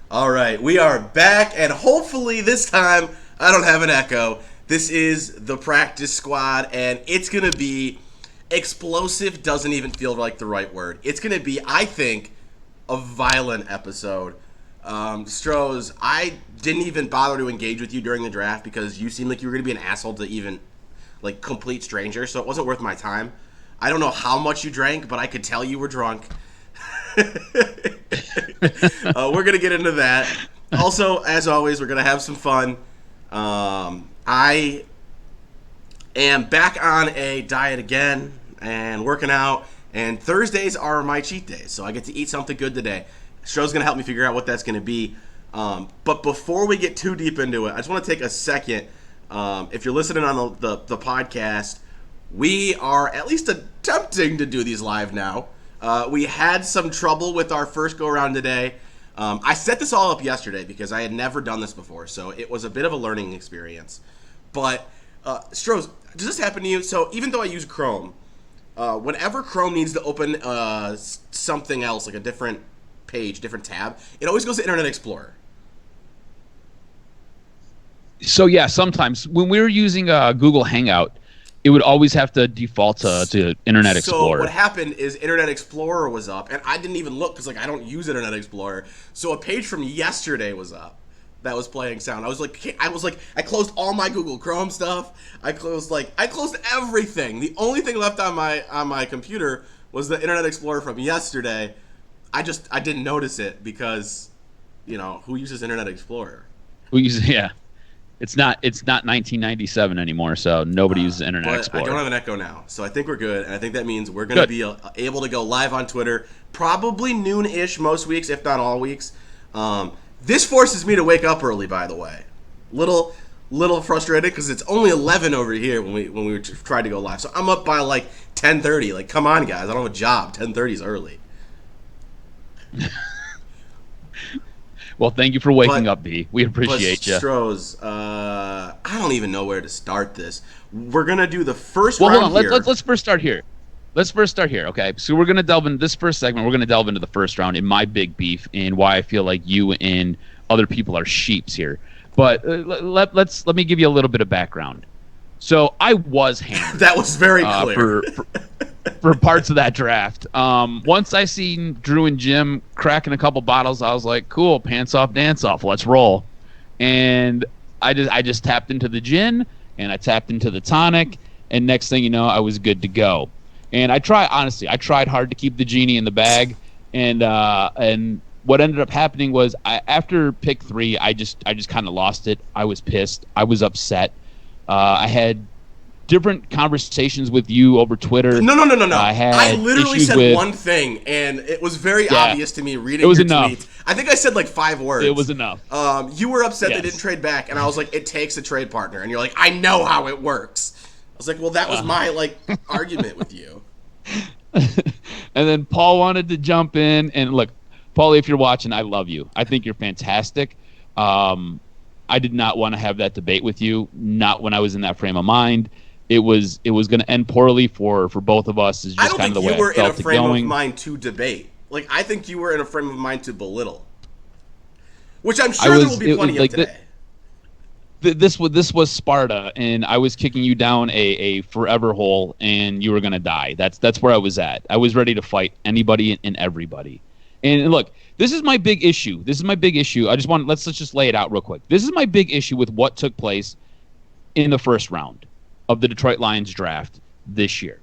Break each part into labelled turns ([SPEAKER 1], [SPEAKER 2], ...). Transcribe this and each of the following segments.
[SPEAKER 1] All right, we are back, and hopefully this time I don't have an echo. This is the practice squad, and it's going to be explosive, doesn't even feel like the right word. It's going to be, I think, a violent episode. Strohs, I didn't even bother to engage with you during the draft because you seemed like you were going to be an asshole to even, like, complete stranger, so it wasn't worth my time. I don't know how much you drank, but I could tell you were drunk. We're gonna get into that. Also, as always, we're gonna have some fun. I am back on a diet again and working out. And Thursdays are my cheat days, so I get to eat something good today. Show's gonna help me figure out what that's gonna be. But before we get too deep into it, I just want to take a second. If you're listening on the podcast, we are at least attempting to do these live now. We had some trouble with our first go around today. I set this all up yesterday because I had never done this before, so it was a bit of a learning experience. But, Strohs, does this happen to you? So even though I use Chrome, whenever Chrome needs to open something else, like a different page, different tab, it always goes to Internet Explorer.
[SPEAKER 2] So yeah, sometimes when we were using Google Hangout, it would always have to default to Internet Explorer.
[SPEAKER 1] So what happened is Internet Explorer was up, and I didn't even look because I don't use Internet Explorer. So a page from yesterday was up that was playing sound. I was like, I closed all my Google Chrome stuff. I closed everything. The only thing left on my computer was the Internet Explorer from yesterday. I didn't notice it because, who uses Internet Explorer?
[SPEAKER 2] Yeah. It's not 1997 anymore, so nobody uses Internet Explorer.
[SPEAKER 1] I don't have an echo now, so I think we're good, and I think that means we're going to be able to go live on Twitter probably noon-ish most weeks, if not all weeks. This forces me to wake up early, by the way. Little frustrated because it's only 11 over here when we tried to go live, so I'm up by like 10:30. Like, come on, guys, I don't have a job. 10:30 is early.
[SPEAKER 2] Well, thank you for waking up, B. We appreciate you.
[SPEAKER 1] Strohs, I don't even know where to start this. We're gonna do the first
[SPEAKER 2] round.
[SPEAKER 1] Hold on.
[SPEAKER 2] Here. Let's first start here. Okay, so we're gonna delve into this first segment. We're gonna delve into the first round in my big beef and why I feel like you and other people are sheeps here. But let me give you a little bit of background. So I was hammered.
[SPEAKER 1] That was very clear.
[SPEAKER 2] For parts of that draft. Once I seen Drew and Jim cracking a couple bottles, I was like, cool, pants off, dance off, let's roll. And I just tapped into the gin, and I tapped into the tonic, and next thing you know, I was good to go. And I tried hard to keep the genie in the bag, and what ended up happening was after pick 3, I just kind of lost it. I was pissed. I was upset. I had different conversations with you over Twitter.
[SPEAKER 1] No. I literally said one thing, and it was very obvious to me reading your tweets. I think I said like 5 words.
[SPEAKER 2] It was enough.
[SPEAKER 1] You were upset they didn't trade back, and I was like, it takes a trade partner. And you're like, I know how it works. I was like, well, that was my argument with you.
[SPEAKER 2] And then Paul wanted to jump in, and look, Paulie, if you're watching, I love you. I think you're fantastic. I did not want to have that debate with you, not when I was in that frame of mind. It was going to end poorly for both of us. Is just kind of the way I felt it going.
[SPEAKER 1] I don't think you were in a frame of mind to debate. Like, I think you were in a frame of mind to belittle, which I'm sure there will be plenty of today.
[SPEAKER 2] This was Sparta, and I was kicking you down a forever hole, and you were going to die. That's where I was at. I was ready to fight anybody and everybody. And look, this is my big issue. Let's just lay it out real quick. This is my big issue with what took place in the first round of the Detroit Lions draft this year.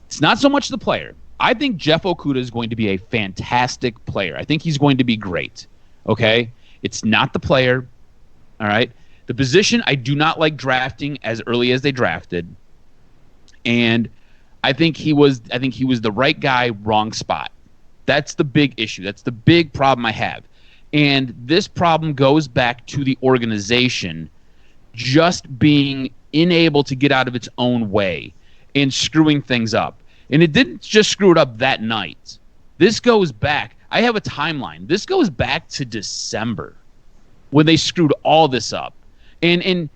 [SPEAKER 2] It's not so much the player. I think Jeff Okudah is going to be a fantastic player. I think he's going to be great. Okay? It's not the player. All right? The position I do not like drafting as early as they drafted. And I think he was the right guy, wrong spot. That's the big issue. That's the big problem I have. And this problem goes back to the organization just being unable to get out of its own way and screwing things up. And it didn't just screw it up that night. This goes back. I have a timeline. This goes back to December when they screwed all this up. And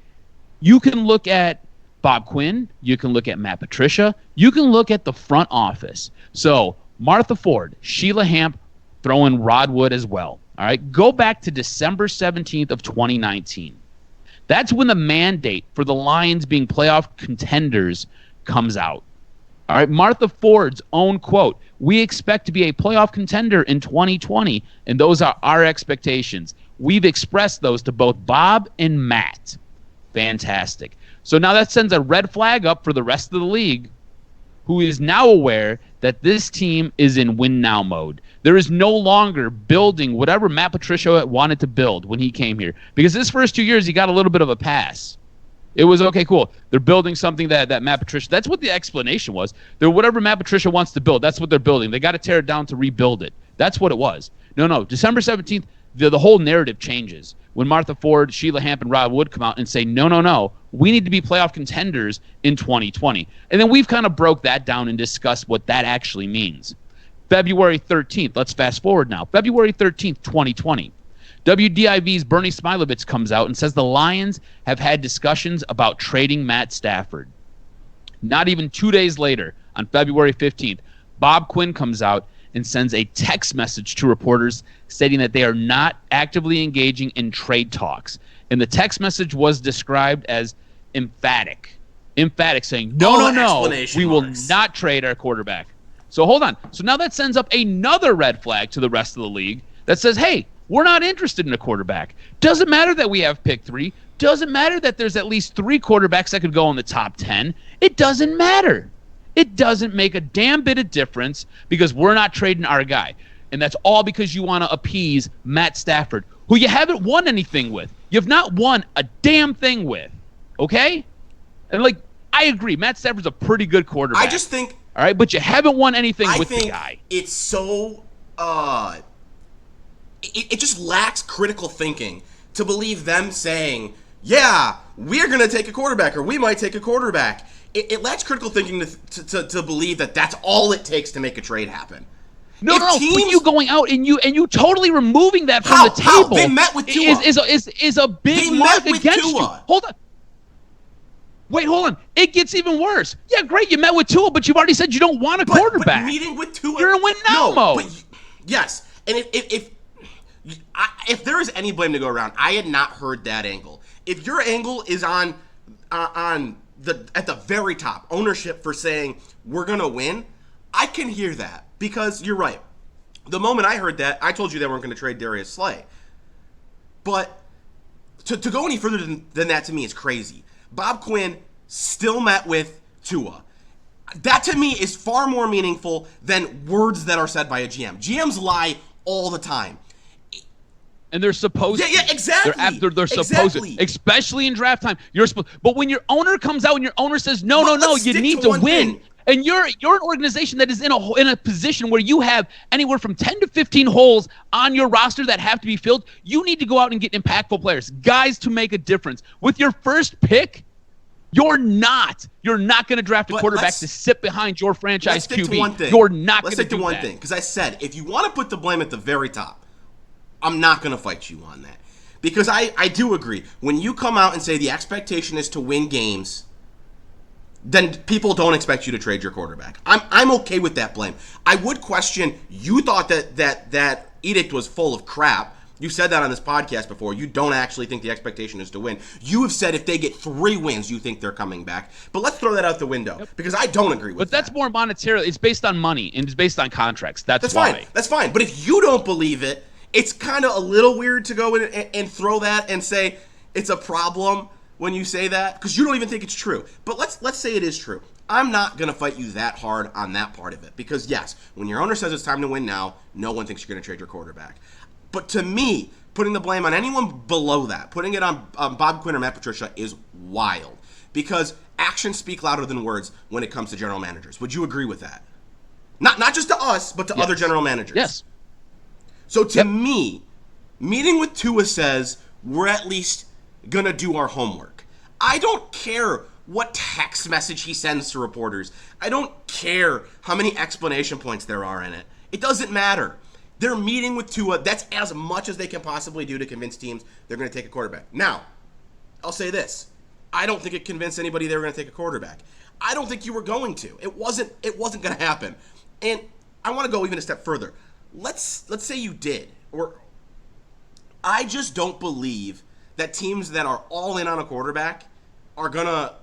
[SPEAKER 2] you can look at Bob Quinn. You can look at Matt Patricia. You can look at the front office. So Martha Ford, Sheila Hamp, throw in Rod Wood as well. All right, go back to December 17th of 2019. That's when the mandate for the Lions being playoff contenders comes out. All right, Martha Ford's own quote, "We expect to be a playoff contender in 2020, and those are our expectations. We've expressed those to both Bob and Matt." Fantastic. So now that sends a red flag up for the rest of the league, who is now aware that this team is in win-now mode. There is no longer building whatever Matt Patricia wanted to build when he came here. Because his first 2 years, he got a little bit of a pass. It was, okay, cool. They're building something that Matt Patricia, that's what the explanation was. They're whatever Matt Patricia wants to build, that's what they're building. They got to tear it down to rebuild it. That's what it was. No, December 17th, the whole narrative changes. When Martha Ford, Sheila Hamp, and Rod Wood come out and say, no, we need to be playoff contenders in 2020. And then we've kind of broke that down and discussed what that actually means. February 13th, let's fast forward now. February 13th, 2020. WDIV's Bernie Smilovitz comes out and says the Lions have had discussions about trading Matt Stafford. Not even 2 days later, on February 15th, Bob Quinn comes out and sends a text message to reporters stating that they are not actively engaging in trade talks. And the text message was described as emphatic, saying, no, we will not trade our quarterback. So hold on. So now that sends up another red flag to the rest of the league that says, hey, we're not interested in a quarterback. Doesn't matter that we have pick 3. Doesn't matter that there's at least 3 quarterbacks that could go in the top 10. It doesn't matter. It doesn't make a damn bit of difference because we're not trading our guy. And that's all because you want to appease Matt Stafford, who you haven't won anything with. You've not won a damn thing with. Okay? And, I agree. Matt Stafford's a pretty good quarterback.
[SPEAKER 1] I just think...
[SPEAKER 2] All right? But you haven't won anything with the guy.
[SPEAKER 1] It's so... It just lacks critical thinking to believe them saying, yeah, we're going to take a quarterback or we might take a quarterback. It lacks critical thinking to believe that that's all it takes to make a trade happen.
[SPEAKER 2] No, but you going out and you totally removing that from the table.
[SPEAKER 1] They met with Tua.
[SPEAKER 2] Is a big mark against you. Hold on. Wait, hold on. It gets even worse. Yeah, great, you met with Tua, but you've already said you don't want a quarterback.
[SPEAKER 1] But meeting with Tua,
[SPEAKER 2] you're in win-now mode.
[SPEAKER 1] Yes, and if there is any blame to go around, I had not heard that angle. If your angle is on at the very top, ownership for saying we're gonna win, I can hear that because you're right. The moment I heard that, I told you they weren't going to trade Darius Slay. But to go any further than that to me is crazy. Bob Quinn still met with Tua. That to me is far more meaningful than words that are said by a GM. GMs lie all the time.
[SPEAKER 2] And they're supposed to.
[SPEAKER 1] Yeah, exactly.
[SPEAKER 2] They're supposed to, especially in draft time. You're supposed. But when your owner comes out and your owner says, no, you need to win. Thing. And you're an organization that is in a position where you have anywhere from 10 to 15 holes on your roster that have to be filled. You need to go out and get impactful players, guys to make a difference. With your first pick, you're not going to draft a quarterback to sit behind your franchise QB. You're not going to do that. Let's stick to one thing,
[SPEAKER 1] because I said if you want to put the blame at the very top, I'm not going to fight you on that. Because I do agree. When you come out and say the expectation is to win games, then people don't expect you to trade your quarterback. I'm okay with that blame. I would question, you thought that edict was full of crap. You said that on this podcast before. You don't actually think the expectation is to win. You have said if they get 3 wins, you think they're coming back. But let's throw that out the window because I don't agree with that.
[SPEAKER 2] But that's more monetarily. It's based on money and it's based on contracts. That's
[SPEAKER 1] why.
[SPEAKER 2] Fine.
[SPEAKER 1] That's fine. But if you don't believe it, it's kind of a little weird to go in and throw that and say it's a problem when you say that, because you don't even think it's true. But let's say it is true. I'm not going to fight you that hard on that part of it. Because, yes, when your owner says it's time to win now, no one thinks you're going to trade your quarterback. But to me, putting the blame on anyone below that, putting it on Bob Quinn or Matt Patricia is wild. Because actions speak louder than words when it comes to general managers. Would you agree with that? Not just to us, but to other general managers.
[SPEAKER 2] Yes.
[SPEAKER 1] So to me, meeting with Tua says we're at least going to do our homework. I don't care what text message he sends to reporters. I don't care how many explanation points there are in it. It doesn't matter. They're meeting with Tua. That's as much as they can possibly do to convince teams they're going to take a quarterback. Now, I'll say this. I don't think it convinced anybody they were going to take a quarterback. I don't think you were going to. It wasn't going to happen. And I want to go even a step further. Let's say you did, or I just don't believe that teams that are all in on a quarterback are gonna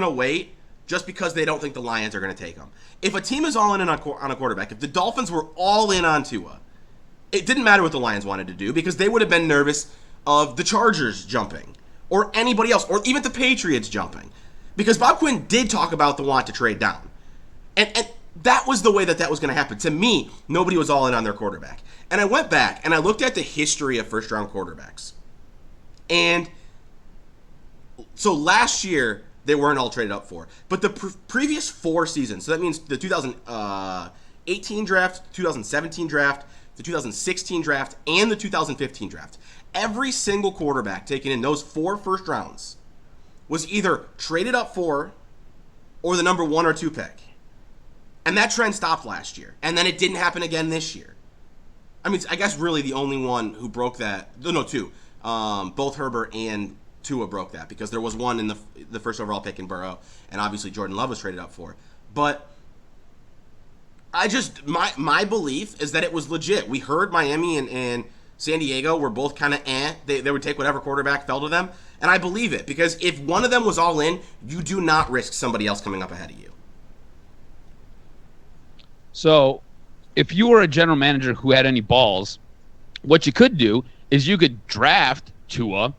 [SPEAKER 1] wait just because they don't think the Lions are gonna take him. If a team is all in on a quarterback, if the Dolphins were all in on Tua, it didn't matter what the Lions wanted to do because they would have been nervous of the Chargers jumping or anybody else, or even the Patriots jumping, because Bob Quinn did talk about the want to trade down, and that was the way that was going to happen. To me, nobody was all in on their quarterback. And I went back and I looked at the history of first-round quarterbacks. And so last year, they weren't all traded up for. But the previous 4 seasons, so that means the 2018 draft, 2017 draft, the 2016 draft, and the 2015 draft, every single quarterback taken in those 4 first rounds was either traded up for or the number 1 or 2 pick. And that trend stopped last year. And then it didn't happen again this year. I mean, I guess really the only one who broke that, no, 2. Both Herbert and Tua broke that because there was one in the first overall pick in Burrow, and obviously Jordan Love was traded up for. But I just, my belief is that it was legit. We heard Miami and San Diego were both kind of They would take whatever quarterback fell to them. And I believe it because if one of them was all in, you do not risk somebody else coming up ahead of you.
[SPEAKER 2] So if you were a general manager who had any balls, what you could do is you could draft Tua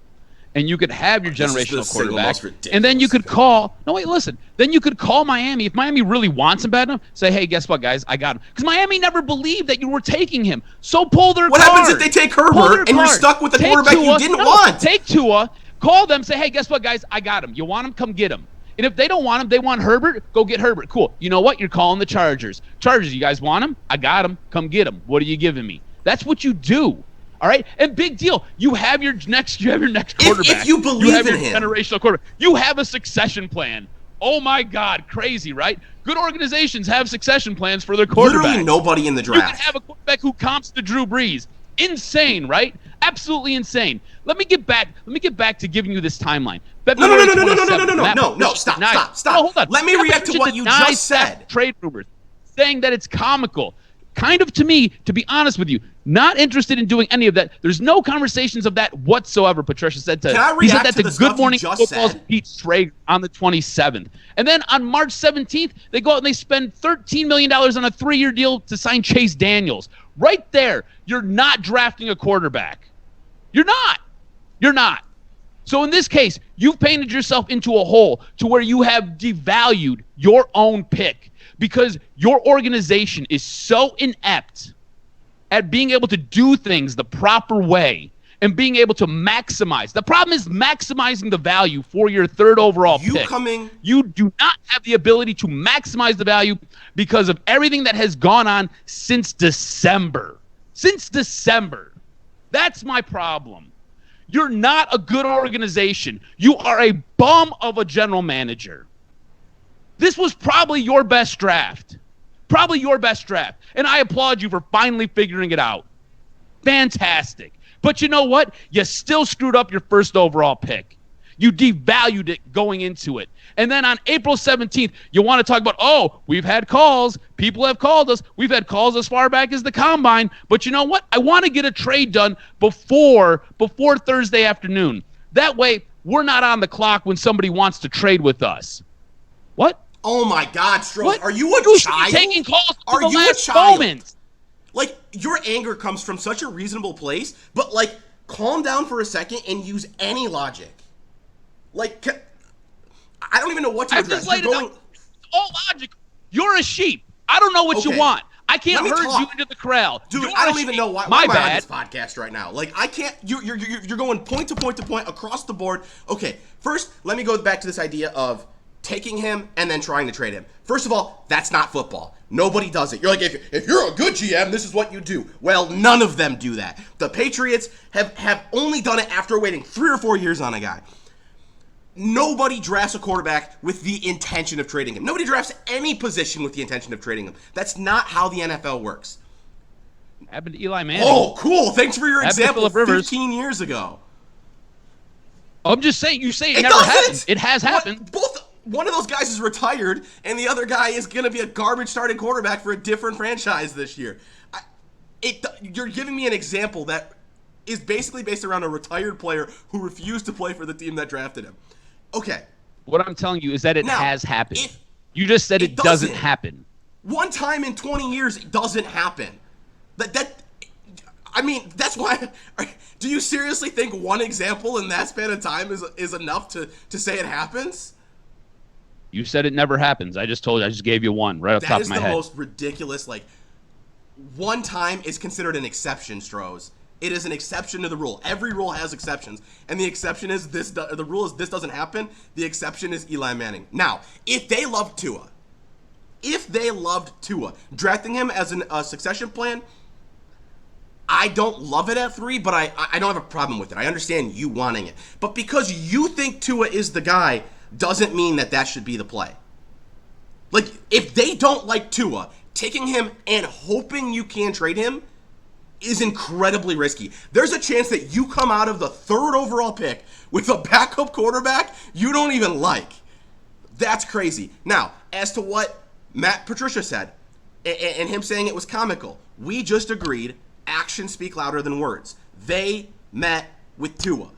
[SPEAKER 2] and you could have your generational quarterback, and then you could call. No, wait, listen. Then you could call Miami if Miami really wants him bad enough. Say, hey, guess what, guys? I got him because Miami never believed that you were taking him. So pull their
[SPEAKER 1] What
[SPEAKER 2] card.
[SPEAKER 1] happens if they take Herbert and you're stuck with the quarterback you didn't want?
[SPEAKER 2] Take Tua, call them, say, hey, guess what, guys? I got him. You want him? Come get him. And if they don't want him, they want Herbert, go get Herbert. Cool. You know what? You're calling the Chargers. Chargers, you guys want him? I got him. Come get him. What are you giving me? That's what you do. All right? And big deal. You have your next quarterback.
[SPEAKER 1] If you believe in him.
[SPEAKER 2] Generational quarterback. You have a succession plan. Oh my God, crazy, right? Good organizations have succession plans for their quarterback.
[SPEAKER 1] Literally nobody in the draft.
[SPEAKER 2] You can have a quarterback who comps to Drew Brees. Insane, right? Absolutely insane. Let me get back to giving you this timeline.
[SPEAKER 1] No, stop.
[SPEAKER 2] No, hold on.
[SPEAKER 1] Let me react to what you just said.
[SPEAKER 2] Trade rumors, saying that it's comical. Kind of, to me, to be honest with you, not interested in doing any of that. There's no conversations of that whatsoever, Patricia said to.
[SPEAKER 1] Can I
[SPEAKER 2] He said
[SPEAKER 1] react
[SPEAKER 2] that
[SPEAKER 1] to
[SPEAKER 2] to
[SPEAKER 1] the
[SPEAKER 2] Good
[SPEAKER 1] stuff
[SPEAKER 2] Morning
[SPEAKER 1] you just
[SPEAKER 2] Football's
[SPEAKER 1] said?
[SPEAKER 2] Pete Schrager on the 27th. And then on March 17th, they go out and they spend $13 million on a 3-year deal to sign Chase Daniels. Right there, you're not drafting a quarterback. You're not. So in this case, you've painted yourself into a hole to where you have devalued your own pick because your organization is so inept at being able to do things the proper way and being able to maximize. The problem is maximizing the value for your 3rd overall pick. You do not have the ability to maximize the value because of everything that has gone on since December. That's my problem. You're not a good organization. You are a bum of a general manager. This was probably your best draft. And I applaud you for finally figuring it out. Fantastic. But you know what? You still screwed up your 1st overall pick. You devalued it going into it. And then on April 17th, you want to talk about, oh, we've had calls. People have called us. We've had calls as far back as the Combine. But you know what? I want to get a trade done before Thursday afternoon. That way, we're not on the clock when somebody wants to trade with us. What?
[SPEAKER 1] Oh, my God, Stroh.
[SPEAKER 2] What?
[SPEAKER 1] Are you a child?
[SPEAKER 2] Taking calls
[SPEAKER 1] Are
[SPEAKER 2] the
[SPEAKER 1] you
[SPEAKER 2] last
[SPEAKER 1] a child?
[SPEAKER 2] moment.
[SPEAKER 1] Like, your anger comes from such a reasonable place, but, like, calm down for a second and use any logic. Like, I don't even know what to address.
[SPEAKER 2] All logic. You're a sheep. I don't know what you want. I can't herd you into the corral.
[SPEAKER 1] Dude, I don't even know why am I on this podcast right now. Like, I can't. You're going point to point across the board. Okay, first, let me go back to this idea of taking him and then trying to trade him. First of all, that's not football. Nobody does it. You're like, if you're a good GM, this is what you do. Well, none of them do that. The Patriots have only done it after waiting 3 or 4 years on a guy. Nobody drafts a quarterback with the intention of trading him. Nobody drafts any position with the intention of trading him. That's not how the NFL works.
[SPEAKER 2] Happened to Eli Manning.
[SPEAKER 1] Oh, cool. Thanks for your example
[SPEAKER 2] 15
[SPEAKER 1] years ago.
[SPEAKER 2] I'm just saying, you say it never happened. It has happened.
[SPEAKER 1] One of those guys is retired, and the other guy is going to be a garbage starting quarterback for a different franchise this year. You're giving me an example that is basically based around a retired player who refused to play for the team that drafted him. Okay.
[SPEAKER 2] What I'm telling you is that it
[SPEAKER 1] Now,
[SPEAKER 2] has happened. You just said it doesn't happen.
[SPEAKER 1] One time in 20 years, it doesn't happen. I mean, that's why. Do you seriously think one example in that span of time is enough to say it happens?
[SPEAKER 2] You said it never happens. I just told you. I just gave you one right off the top of my head.
[SPEAKER 1] That is the most ridiculous. Like, one time is considered an exception, Strohs. It is an exception to the rule. Every rule has exceptions, and the exception is this. The rule is this doesn't happen. The exception is Eli Manning. Now, if they loved Tua, drafting him as a succession plan, I don't love it at 3, but I don't have a problem with it. I understand you wanting it, but because you think Tua is the guy, doesn't mean that should be the play. Like, if they don't like Tua, taking him and hoping you can trade him is incredibly risky. There's a chance that you come out of the 3rd overall pick with a backup quarterback you don't even like. That's crazy. Now, as to what Matt Patricia said, and him saying it was comical, we just agreed actions speak louder than words. They met with Tua.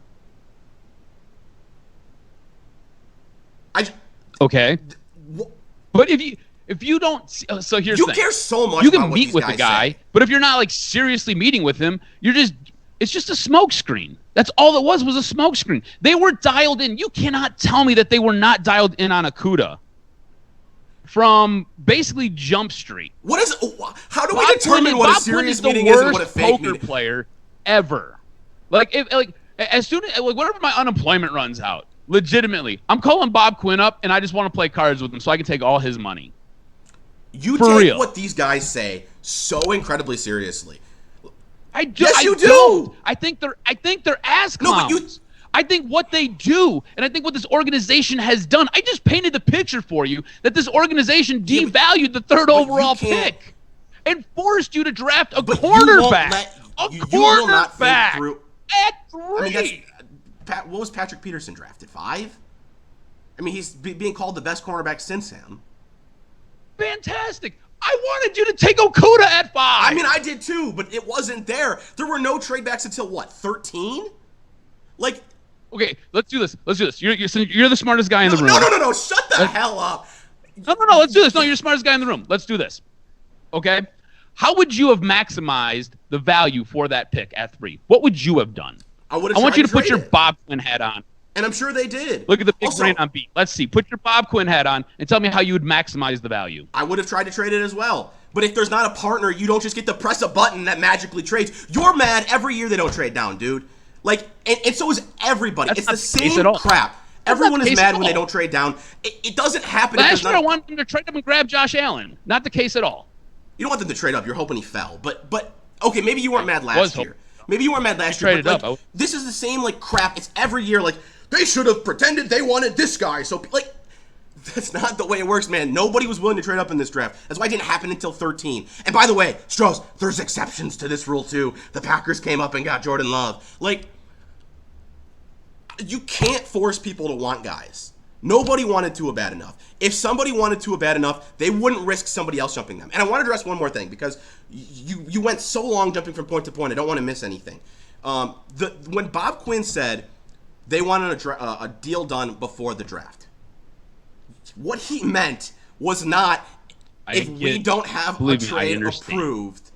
[SPEAKER 2] Okay. But if you don't, so here's the thing.
[SPEAKER 1] You care so much.
[SPEAKER 2] You can
[SPEAKER 1] about what
[SPEAKER 2] meet with the guy, but if you're not like seriously meeting with him, it's just a smoke screen. That's all it was a smoke screen. They were dialed in. You cannot tell me that they were not dialed in on Okudah from basically Jump Street.
[SPEAKER 1] How do we determine what a serious meeting is and what a fake meeting?
[SPEAKER 2] Poker player ever. As soon as whenever my unemployment runs out, legitimately, I'm calling Bob Quinn up and I just want to play cards with him so I can take all his money.
[SPEAKER 1] You take what these guys say so incredibly seriously. Yes, you do.
[SPEAKER 2] I think they're ass clowns. No, but I think what they do, and I think what this organization has done, I just painted the picture for you that this organization devalued the 3rd overall pick and forced you to draft a quarterback.
[SPEAKER 1] You will not think through.
[SPEAKER 2] At 3.
[SPEAKER 1] I mean, what was Patrick Peterson drafted? 5? I mean, he's being called the best cornerback since him.
[SPEAKER 2] Fantastic. I wanted you to take Okudah at 5.
[SPEAKER 1] I mean, I did too, but it wasn't there. There were no trade backs until what, 13? Like,
[SPEAKER 2] okay, let's do this. You're the smartest guy in the room.
[SPEAKER 1] No. Shut the hell up.
[SPEAKER 2] No. Let's do this. No, you're the smartest guy in the room. Let's do this. Okay? How would you have maximized the value for that pick at 3? What would you have done? I want you to put your Bob Quinn hat on.
[SPEAKER 1] And I'm sure they did.
[SPEAKER 2] Look at the big brain on beat. Let's see. Put your Bob Quinn hat on and tell me how you would maximize the value.
[SPEAKER 1] I would have tried to trade it as well. But if there's not a partner, you don't just get to press a button that magically trades. You're mad every year they don't trade down, dude. Like, and so is everybody.
[SPEAKER 2] That's
[SPEAKER 1] it's the same crap. Everyone is mad when they don't trade down. It doesn't happen.
[SPEAKER 2] Last year I wanted them to trade up and grab Josh Allen. Not the case at all.
[SPEAKER 1] You don't want them to trade up. You're hoping he fell. But okay, maybe you weren't mad last year. Maybe you weren't mad last year. But like, this is the same like crap. It's every year like, they should have pretended they wanted this guy. So, like, that's not the way it works, man. Nobody was willing to trade up in this draft. That's why it didn't happen until 13. And by the way, Strohs, there's exceptions to this rule, too. The Packers came up and got Jordan Love. Like, you can't force people to want guys. Nobody wanted Tua bad enough. If somebody wanted Tua bad enough, they wouldn't risk somebody else jumping them. And I want to address one more thing, because you went so long jumping from point to point, I don't want to miss anything. When Bob Quinn said they wanted a deal done before the draft, what he meant was not, we don't have a trade approved,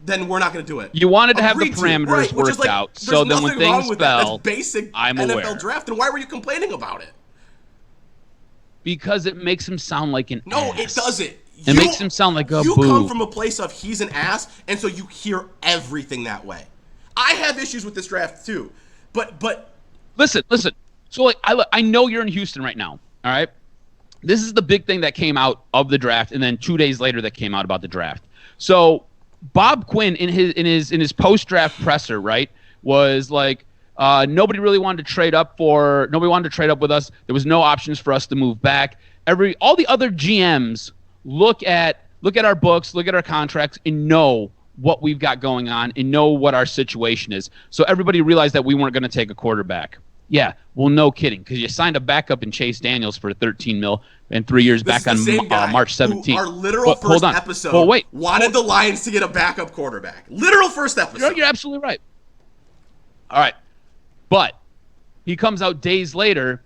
[SPEAKER 1] then we're not going to do it.
[SPEAKER 2] You wanted to have the parameters worked out, so then when things fell,
[SPEAKER 1] that's basic
[SPEAKER 2] I'm
[SPEAKER 1] NFL
[SPEAKER 2] aware.
[SPEAKER 1] draft, and why were you complaining about it?
[SPEAKER 2] Because it makes him sound like an ass.
[SPEAKER 1] It doesn't.
[SPEAKER 2] It makes him sound like a
[SPEAKER 1] You
[SPEAKER 2] boob.
[SPEAKER 1] come from a place of he's an ass, and so you hear everything that way. I have issues with this draft too, but
[SPEAKER 2] listen. So like, I know you're in Houston right now. All right, this is the big thing that came out of the draft, and then 2 days later that came out about the draft. So Bob Quinn in his post draft presser, right, was like, nobody wanted to trade up with us. There was no options for us to move back. All the other GMs look at our books, look at our contracts, and know what we've got going on and know what our situation is. So everybody realized that we weren't going to take a quarterback. Yeah, well, no kidding, because you signed a backup in Chase Daniels for $13 million and 3 years back on March 17th.
[SPEAKER 1] Our literal first episode wanted the Lions to get a backup quarterback. Literal first episode.
[SPEAKER 2] You're absolutely right. All right. But he comes out days later,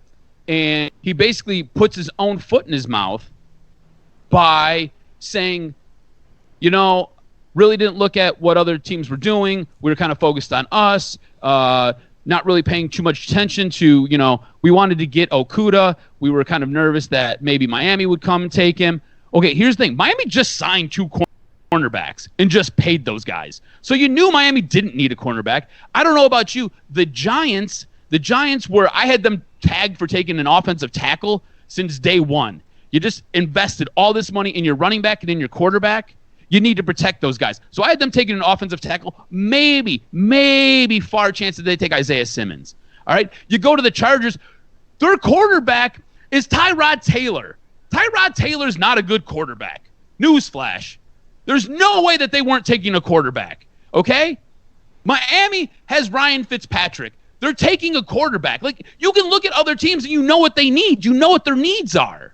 [SPEAKER 2] and he basically puts his own foot in his mouth by saying, really didn't look at what other teams were doing. We were kind of focused on us, not really paying too much attention to, we wanted to get Okuda. We were kind of nervous that maybe Miami would come and take him. Okay, here's the thing. Miami just signed 2 cornerbacks and just paid those guys. So you knew Miami didn't need a cornerback. I don't know about you. The Giants were, I had them tagged for taking an offensive tackle since day one. You just invested all this money in your running back and in your quarterback. You need to protect those guys. So I had them taking an offensive tackle. Maybe far chance that they take Isaiah Simmons. All right? You go to the Chargers. Their quarterback is Tyrod Taylor. Tyrod Taylor's not a good quarterback. Newsflash. There's no way that they weren't taking a quarterback. Okay? Miami has Ryan Fitzpatrick. They're taking a quarterback. Like, you can look at other teams and you know what they need. You know what their needs are.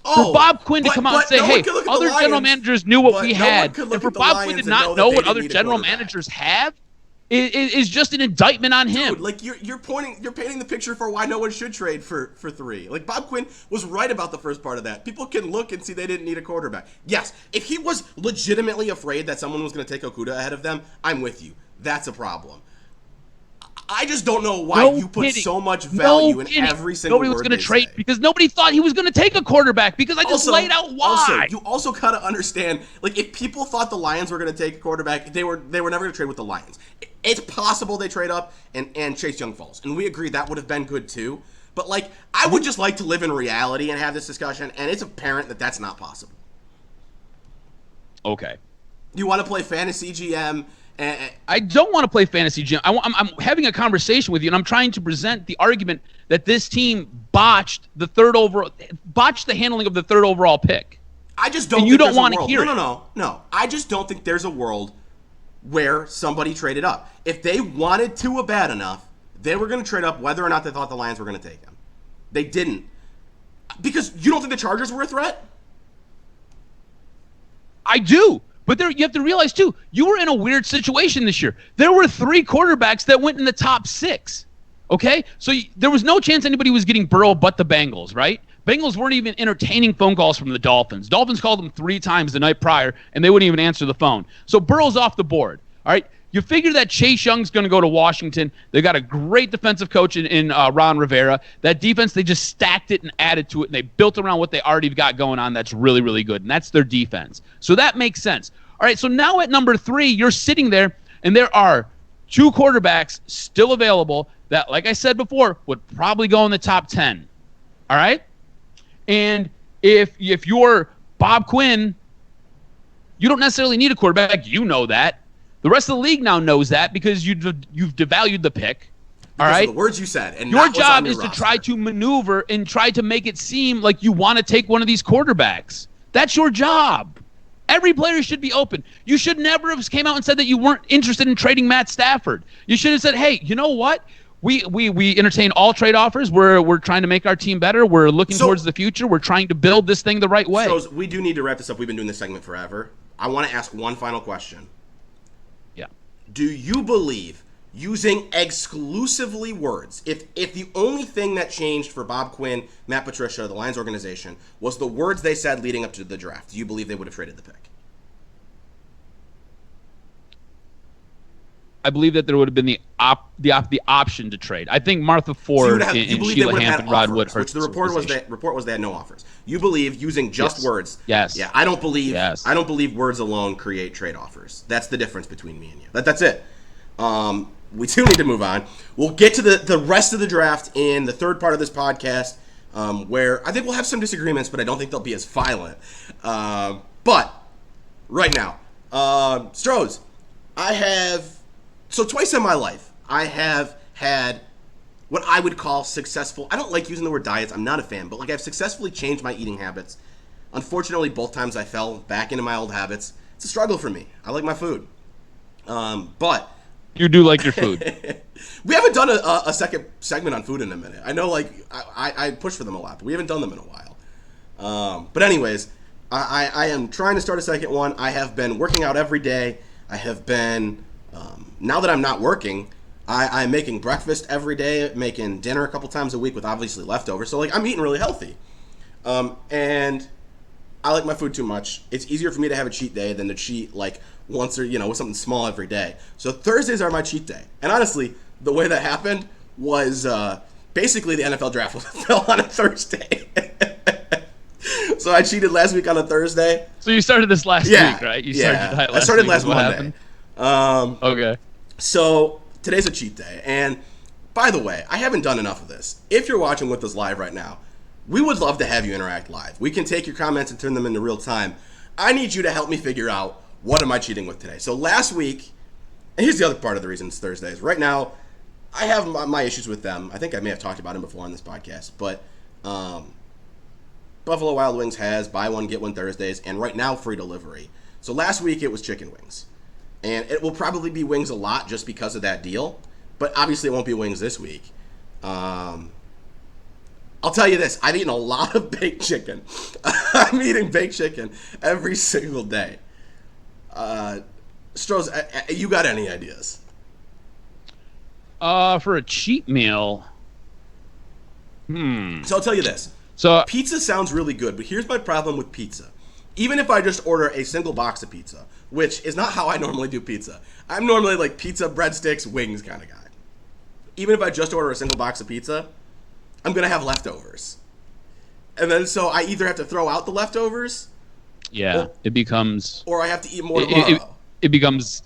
[SPEAKER 2] For Bob Quinn to come out and say, hey, other general managers knew what we had, and for Bob Quinn to not know what other general managers have, is just an indictment on him.
[SPEAKER 1] Dude, like you're painting the picture for why no one should trade for 3. Like, Bob Quinn was right about the first part of that. People can look and see they didn't need a quarterback. Yes, if he was legitimately afraid that someone was going to take Okuda ahead of them, I'm with you. That's a problem. I just don't know why you put so much value in every single word.
[SPEAKER 2] Nobody was going to trade because nobody thought he was going to take a quarterback, because I just laid out why.
[SPEAKER 1] You also got to understand, like, if people thought the Lions were going to take a quarterback, they were never going to trade with the Lions. It's possible they trade up and Chase Young falls, and we agree that would have been good too. But, like, I would just like to live in reality and have this discussion, and it's apparent that that's not possible.
[SPEAKER 2] Okay.
[SPEAKER 1] You want to play fantasy GM?
[SPEAKER 2] I don't want to play fantasy GM. I'm having a conversation with you, and I'm trying to present the argument that this team botched the handling of the 3rd overall pick.
[SPEAKER 1] I just don't.
[SPEAKER 2] And you don't want to hear it.
[SPEAKER 1] No. I just don't think there's a world where somebody traded up. If they wanted Tua bad enough, they were going to trade up whether or not they thought the Lions were going to take him. They didn't, because you don't think the Chargers were a threat?
[SPEAKER 2] I do. But you have to realize, too, you were in a weird situation this year. There were 3 quarterbacks that went in the top 6, okay? So there was no chance anybody was getting Burrow but the Bengals, right? Bengals weren't even entertaining phone calls from the Dolphins. Dolphins called them 3 times the night prior, and they wouldn't even answer the phone. So Burrow's off the board, all right? You figure that Chase Young's going to go to Washington. They got a great defensive coach in Ron Rivera. That defense, they just stacked it and added to it, and they built around what they already got going on. That's really, really good, and that's their defense. So that makes sense. All right, so now at number 3, you're sitting there, and there are 2 quarterbacks still available that, like I said before, would probably go in the top 10. All right? And if you're Bob Quinn, you don't necessarily need a quarterback. You know that. The rest of the league now knows that because you've devalued the pick. All right?
[SPEAKER 1] The words you said. And
[SPEAKER 2] your job is to try to maneuver and try to make it seem like you want to take one of these quarterbacks. That's your job. Every player should be open. You should never have came out and said that you weren't interested in trading Matt Stafford. You should have said, hey, you know what? We entertain all trade offers. We're trying to make our team better. We're looking towards the future. We're trying to build this thing the right way.
[SPEAKER 1] So we do need to wrap this up. We've been doing this segment forever. I want to ask one final question.
[SPEAKER 2] Yeah.
[SPEAKER 1] Do you believe using exclusively words, if the only thing that changed for Bob Quinn, Matt Patricia, the Lions organization, was the words they said leading up to the draft, do you believe they would have traded the pick?
[SPEAKER 2] I believe that there would have been the option to trade. I think Martha Ford and Sheila Hamp and Rod Wood.
[SPEAKER 1] Which the report was they had no offers. You believe using just words?
[SPEAKER 2] Yes.
[SPEAKER 1] Yeah, I don't believe words alone create trade offers. That's the difference between me and you. That's it. We do need to move on. We'll get to the rest of the draft in the third part of this podcast, where I think we'll have some disagreements, but I don't think they'll be as violent. But right now, Strohs, so twice in my life, I have had what I would call successful. I don't like using the word diets. I'm not a fan, but I've successfully changed my eating habits. Unfortunately, both times I fell back into my old habits. It's a struggle for me. I like my food, but
[SPEAKER 2] you do like your food.
[SPEAKER 1] We haven't done a second segment on food in a minute. I know, I push for them a lot, but we haven't done them in a while. But anyways, I am trying to start a second one. I have been working out every day. I have been. Now that I'm not working, I'm making breakfast every day, making dinner a couple times a week with obviously leftovers. So like I'm eating really healthy, and I like my food too much. It's easier for me to have a cheat day than to cheat like once or with something small every day. So Thursdays are my cheat day. And honestly, the way that happened was basically the NFL draft fell on a Thursday. So I cheated last week on a Thursday.
[SPEAKER 2] So you started this last week, right? You started your diet last
[SPEAKER 1] I started
[SPEAKER 2] week
[SPEAKER 1] last Monday.
[SPEAKER 2] Okay.
[SPEAKER 1] So today's a cheat day. And by the way, I haven't done enough of this. If you're watching with us live right now, we would love to have you interact live. We can take your comments and turn them into real time. I need you to help me figure out what am I cheating with today. So last week, and here's the other part of the reason it's Thursdays. Right now, I have my issues with them. I think I may have talked about them before on this podcast. But Buffalo Wild Wings has buy one, get one Thursdays, and right now free delivery. So last week it was chicken wings. And it will probably be wings a lot just because of that deal. But obviously it won't be wings this week. I'll tell you this, I've eaten a lot of baked chicken. I'm eating baked chicken every single day. Strohs, you got any ideas?
[SPEAKER 2] For a cheat meal.
[SPEAKER 1] So I'll tell you this.
[SPEAKER 2] So
[SPEAKER 1] Pizza sounds really good, but here's my problem with pizza. Even if I just order a single box of pizza, which is not how I normally do pizza. I'm normally like pizza, breadsticks, wings kind of guy. Even if I just order a single box of pizza, I'm going to have leftovers. And then so I either have to throw out the leftovers.
[SPEAKER 2] Yeah, it becomes.
[SPEAKER 1] Or I have to eat more tomorrow.
[SPEAKER 2] It becomes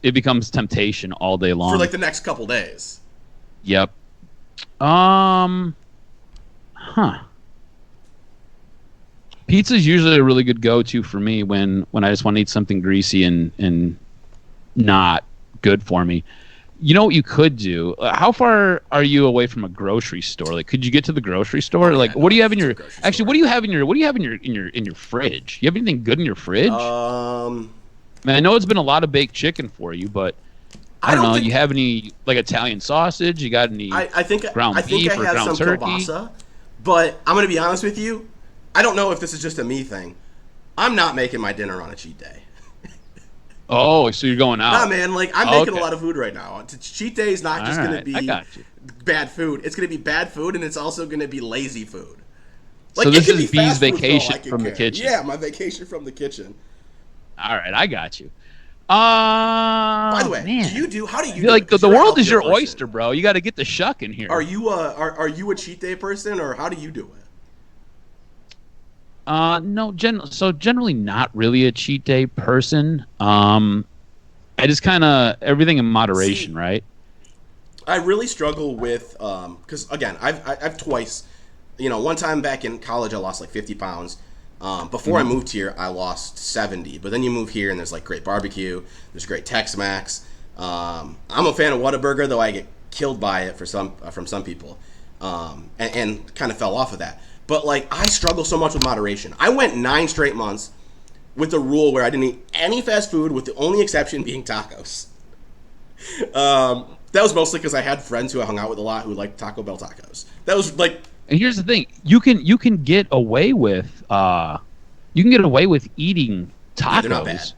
[SPEAKER 2] temptation all day long.
[SPEAKER 1] For like the next couple days.
[SPEAKER 2] Yep. Pizza's usually a really good go-to for me when I just want to eat something greasy and not good for me. You know what you could do? How far are you away from a grocery store? Like, could you get to the grocery store?
[SPEAKER 1] Oh,
[SPEAKER 2] like,
[SPEAKER 1] yeah,
[SPEAKER 2] what do you have in your?
[SPEAKER 1] grocery
[SPEAKER 2] Actually,
[SPEAKER 1] store.
[SPEAKER 2] what do you have in your fridge? You have anything good in your fridge? Man, I know it's been a lot of baked chicken for you, but I don't know.
[SPEAKER 1] think-
[SPEAKER 2] You have any like Italian sausage? You got any
[SPEAKER 1] I think
[SPEAKER 2] ground beef
[SPEAKER 1] I
[SPEAKER 2] or
[SPEAKER 1] have
[SPEAKER 2] ground
[SPEAKER 1] some
[SPEAKER 2] turkey?
[SPEAKER 1] kielbasa, but I'm going to be honest with you. I don't know if this is just a me thing. I'm not making my dinner on a cheat day.
[SPEAKER 2] Oh, so you're going out?
[SPEAKER 1] Nah, man, like I'm making
[SPEAKER 2] Okay.
[SPEAKER 1] a lot of food right now. Cheat day is not just
[SPEAKER 2] All
[SPEAKER 1] going
[SPEAKER 2] right,
[SPEAKER 1] to
[SPEAKER 2] I
[SPEAKER 1] be
[SPEAKER 2] got you.
[SPEAKER 1] bad food. It's going to be bad food, and it's also going to be lazy food.
[SPEAKER 2] So
[SPEAKER 1] it
[SPEAKER 2] this
[SPEAKER 1] could
[SPEAKER 2] is
[SPEAKER 1] be
[SPEAKER 2] B's
[SPEAKER 1] fast food for all
[SPEAKER 2] vacation
[SPEAKER 1] I can
[SPEAKER 2] from the
[SPEAKER 1] care.
[SPEAKER 2] kitchen.
[SPEAKER 1] Yeah, my vacation from the kitchen.
[SPEAKER 2] All right, I got you.
[SPEAKER 1] By the way,
[SPEAKER 2] man.
[SPEAKER 1] how do you
[SPEAKER 2] I
[SPEAKER 1] do
[SPEAKER 2] feel like
[SPEAKER 1] it? 'Cause
[SPEAKER 2] the
[SPEAKER 1] you're a
[SPEAKER 2] world is
[SPEAKER 1] healthier
[SPEAKER 2] your
[SPEAKER 1] person.
[SPEAKER 2] oyster, bro. You got to get the shuck in here.
[SPEAKER 1] Are you a cheat day person, or how do you do it?
[SPEAKER 2] No, generally not really a cheat day person. I just kind of everything in moderation,
[SPEAKER 1] See,
[SPEAKER 2] right?
[SPEAKER 1] I really struggle with because again, I've twice, one time back in college I lost like 50 pounds. Before I moved here, I lost 70. But then you move here and there's like great barbecue, there's great Tex-Mex. I'm a fan of Whataburger, though I get killed by it from some people, and kind of fell off of that. But like I struggle so much with moderation. I went 9 straight months with the rule where I didn't eat any fast food, with the only exception being tacos. That was mostly because I had friends who I hung out with a lot who liked Taco Bell tacos. That was like,
[SPEAKER 2] And here's the thing: you can get away with eating tacos.
[SPEAKER 1] Yeah, they're not bad.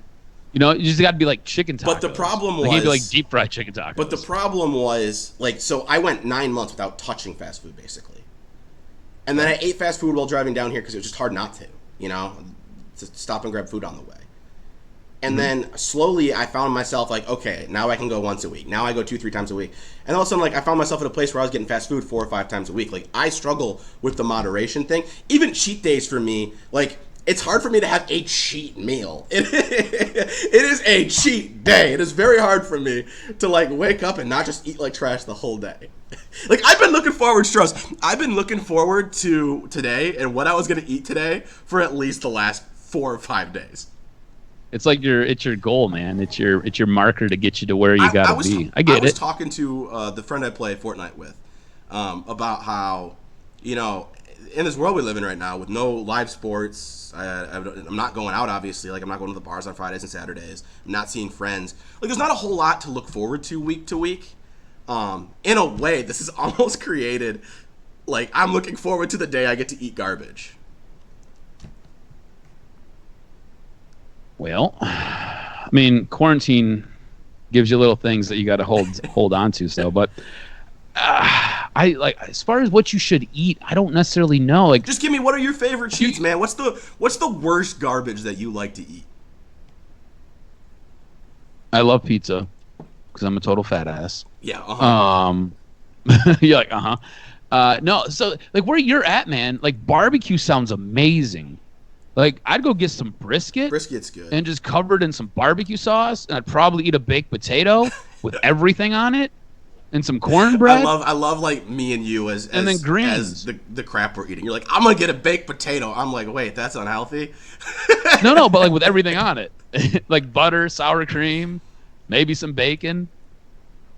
[SPEAKER 2] You just got to be like chicken tacos.
[SPEAKER 1] But the problem
[SPEAKER 2] like, you be
[SPEAKER 1] was-
[SPEAKER 2] like deep fried chicken tacos.
[SPEAKER 1] but the problem was like, so I went 9 months without touching fast food basically, and then I ate fast food while driving down here because it was just hard not to stop and grab food on the way. And then slowly I found myself like, okay, now I can go once a week. Now I go 2-3 times a week. And all of a sudden, like, I found myself at a place where I was getting fast food 4 or 5 times a week. Like, I struggle with the moderation thing. Even cheat days for me, like, it's hard for me to have a cheat meal. It is a cheat day. It is very hard for me to, like, wake up and not just eat like trash the whole day. Like, I've been looking forward, Strauss, I've been looking forward to today and what I was going to eat today for at least the last 4 or 5 days.
[SPEAKER 2] it's like it's your goal, man. It's your marker to get you to where you gotta be. I get it.
[SPEAKER 1] I was talking to the friend I play Fortnite with about how, in this world we live in right now with no live sports, I'm not going out, obviously. Like, I'm not going to the bars on Fridays and Saturdays. I'm not seeing friends. Like, there's not a whole lot to look forward to week to week. In a way, this is almost created, like, I'm looking forward to the day I get to eat garbage.
[SPEAKER 2] Well, I mean, quarantine gives you little things that you got to hold on to. So, but I like as far as what you should eat, I don't necessarily know. Like,
[SPEAKER 1] just give me, what are your favorite cheats, man? What's the worst garbage that you like to eat?
[SPEAKER 2] I love pizza because I'm a total fat ass.
[SPEAKER 1] Yeah.
[SPEAKER 2] You're like, no, so like where you're at, man, like barbecue sounds amazing. Like I'd go get some brisket.
[SPEAKER 1] Brisket's good.
[SPEAKER 2] And just covered in some barbecue sauce, and I'd probably eat a baked potato with everything on it, and some cornbread.
[SPEAKER 1] I love like me and you as
[SPEAKER 2] then greens.
[SPEAKER 1] as the crap we're eating. You're like, I'm gonna get a baked potato. I'm like, wait, that's unhealthy.
[SPEAKER 2] No, but like with everything on it, like butter, sour cream, maybe some bacon.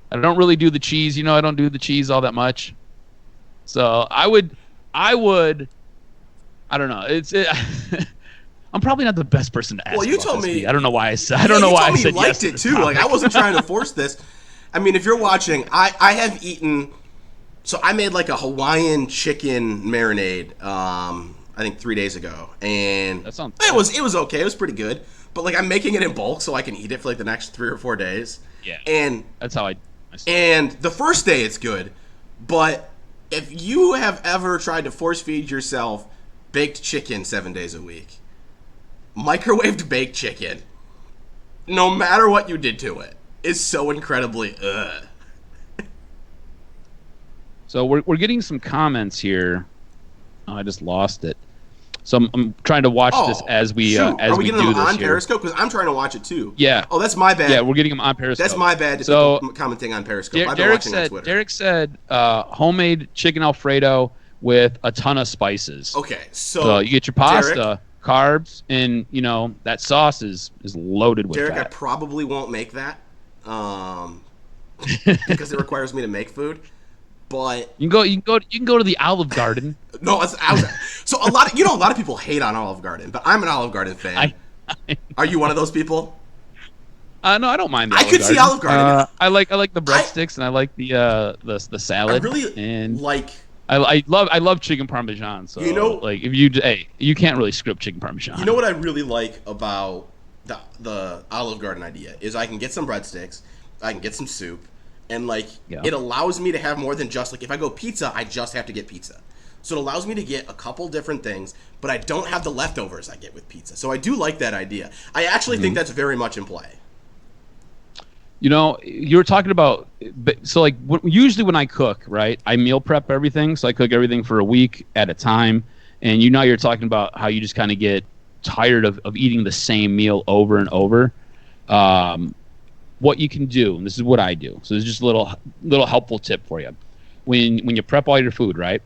[SPEAKER 2] I don't really do the cheese. I don't do the cheese all that much. So I would. I don't know. I'm probably not the best person to ask.
[SPEAKER 1] Well, you
[SPEAKER 2] about
[SPEAKER 1] told
[SPEAKER 2] this,
[SPEAKER 1] me.
[SPEAKER 2] Pete. I don't know why I said. I don't know why I said
[SPEAKER 1] you liked
[SPEAKER 2] yes to
[SPEAKER 1] it
[SPEAKER 2] this
[SPEAKER 1] too. Like I
[SPEAKER 2] topic.
[SPEAKER 1] wasn't trying to force this. I mean, if you're watching, I have eaten. So I made like a Hawaiian chicken marinade. I think 3 days ago, and
[SPEAKER 2] That sounds
[SPEAKER 1] it was okay. It was pretty good. But like I'm making it in bulk so I can eat it for like the next 3 or 4 days.
[SPEAKER 2] Yeah.
[SPEAKER 1] And
[SPEAKER 2] That's how I
[SPEAKER 1] and the first day it's good, but if you have ever tried to force feed yourself baked chicken 7 days a week, microwaved baked chicken, no matter what you did to it, is so incredibly
[SPEAKER 2] So we're getting some comments here. Oh, I just lost it. So I'm trying to watch this as we
[SPEAKER 1] shoot. Are we
[SPEAKER 2] do
[SPEAKER 1] getting them
[SPEAKER 2] this
[SPEAKER 1] on
[SPEAKER 2] here.
[SPEAKER 1] Periscope? Because I'm trying to watch it too.
[SPEAKER 2] Yeah.
[SPEAKER 1] Oh, that's my bad.
[SPEAKER 2] Yeah, we're getting them on Periscope.
[SPEAKER 1] That's my bad. To
[SPEAKER 2] So
[SPEAKER 1] people commenting on Periscope. I've been
[SPEAKER 2] Derek
[SPEAKER 1] watching on
[SPEAKER 2] said
[SPEAKER 1] Twitter.
[SPEAKER 2] homemade chicken Alfredo with a ton of spices.
[SPEAKER 1] Okay,
[SPEAKER 2] So you get your pasta, carbs, and that sauce is loaded with
[SPEAKER 1] Derek, I
[SPEAKER 2] fat.
[SPEAKER 1] probably won't make that because it requires me to make food. But
[SPEAKER 2] You can go to the Olive Garden.
[SPEAKER 1] no, so a lot of people hate on Olive Garden, but I'm an Olive Garden fan. Are you one of those people?
[SPEAKER 2] No, I don't mind. The
[SPEAKER 1] I
[SPEAKER 2] Olive
[SPEAKER 1] could see
[SPEAKER 2] Garden.
[SPEAKER 1] Olive Garden.
[SPEAKER 2] I like the breadsticks and I like the salad.
[SPEAKER 1] I really
[SPEAKER 2] and
[SPEAKER 1] like.
[SPEAKER 2] I love chicken parmesan. So like if you can't really script chicken parmesan.
[SPEAKER 1] You know what I really like about the Olive Garden idea is I can get some breadsticks, I can get some soup, and like it allows me to have more than just like if I go pizza, I just have to get pizza. So it allows me to get a couple different things, but I don't have the leftovers I get with pizza. So I do like that idea. I actually think that's very much in play.
[SPEAKER 2] You were talking about, so like usually when I cook, right, I meal prep everything. So I cook everything for a week at a time. And you're talking about how you just kind of get tired of eating the same meal over and over. What you can do, and this is what I do. So this is just a little helpful tip for you. When you prep all your food, right,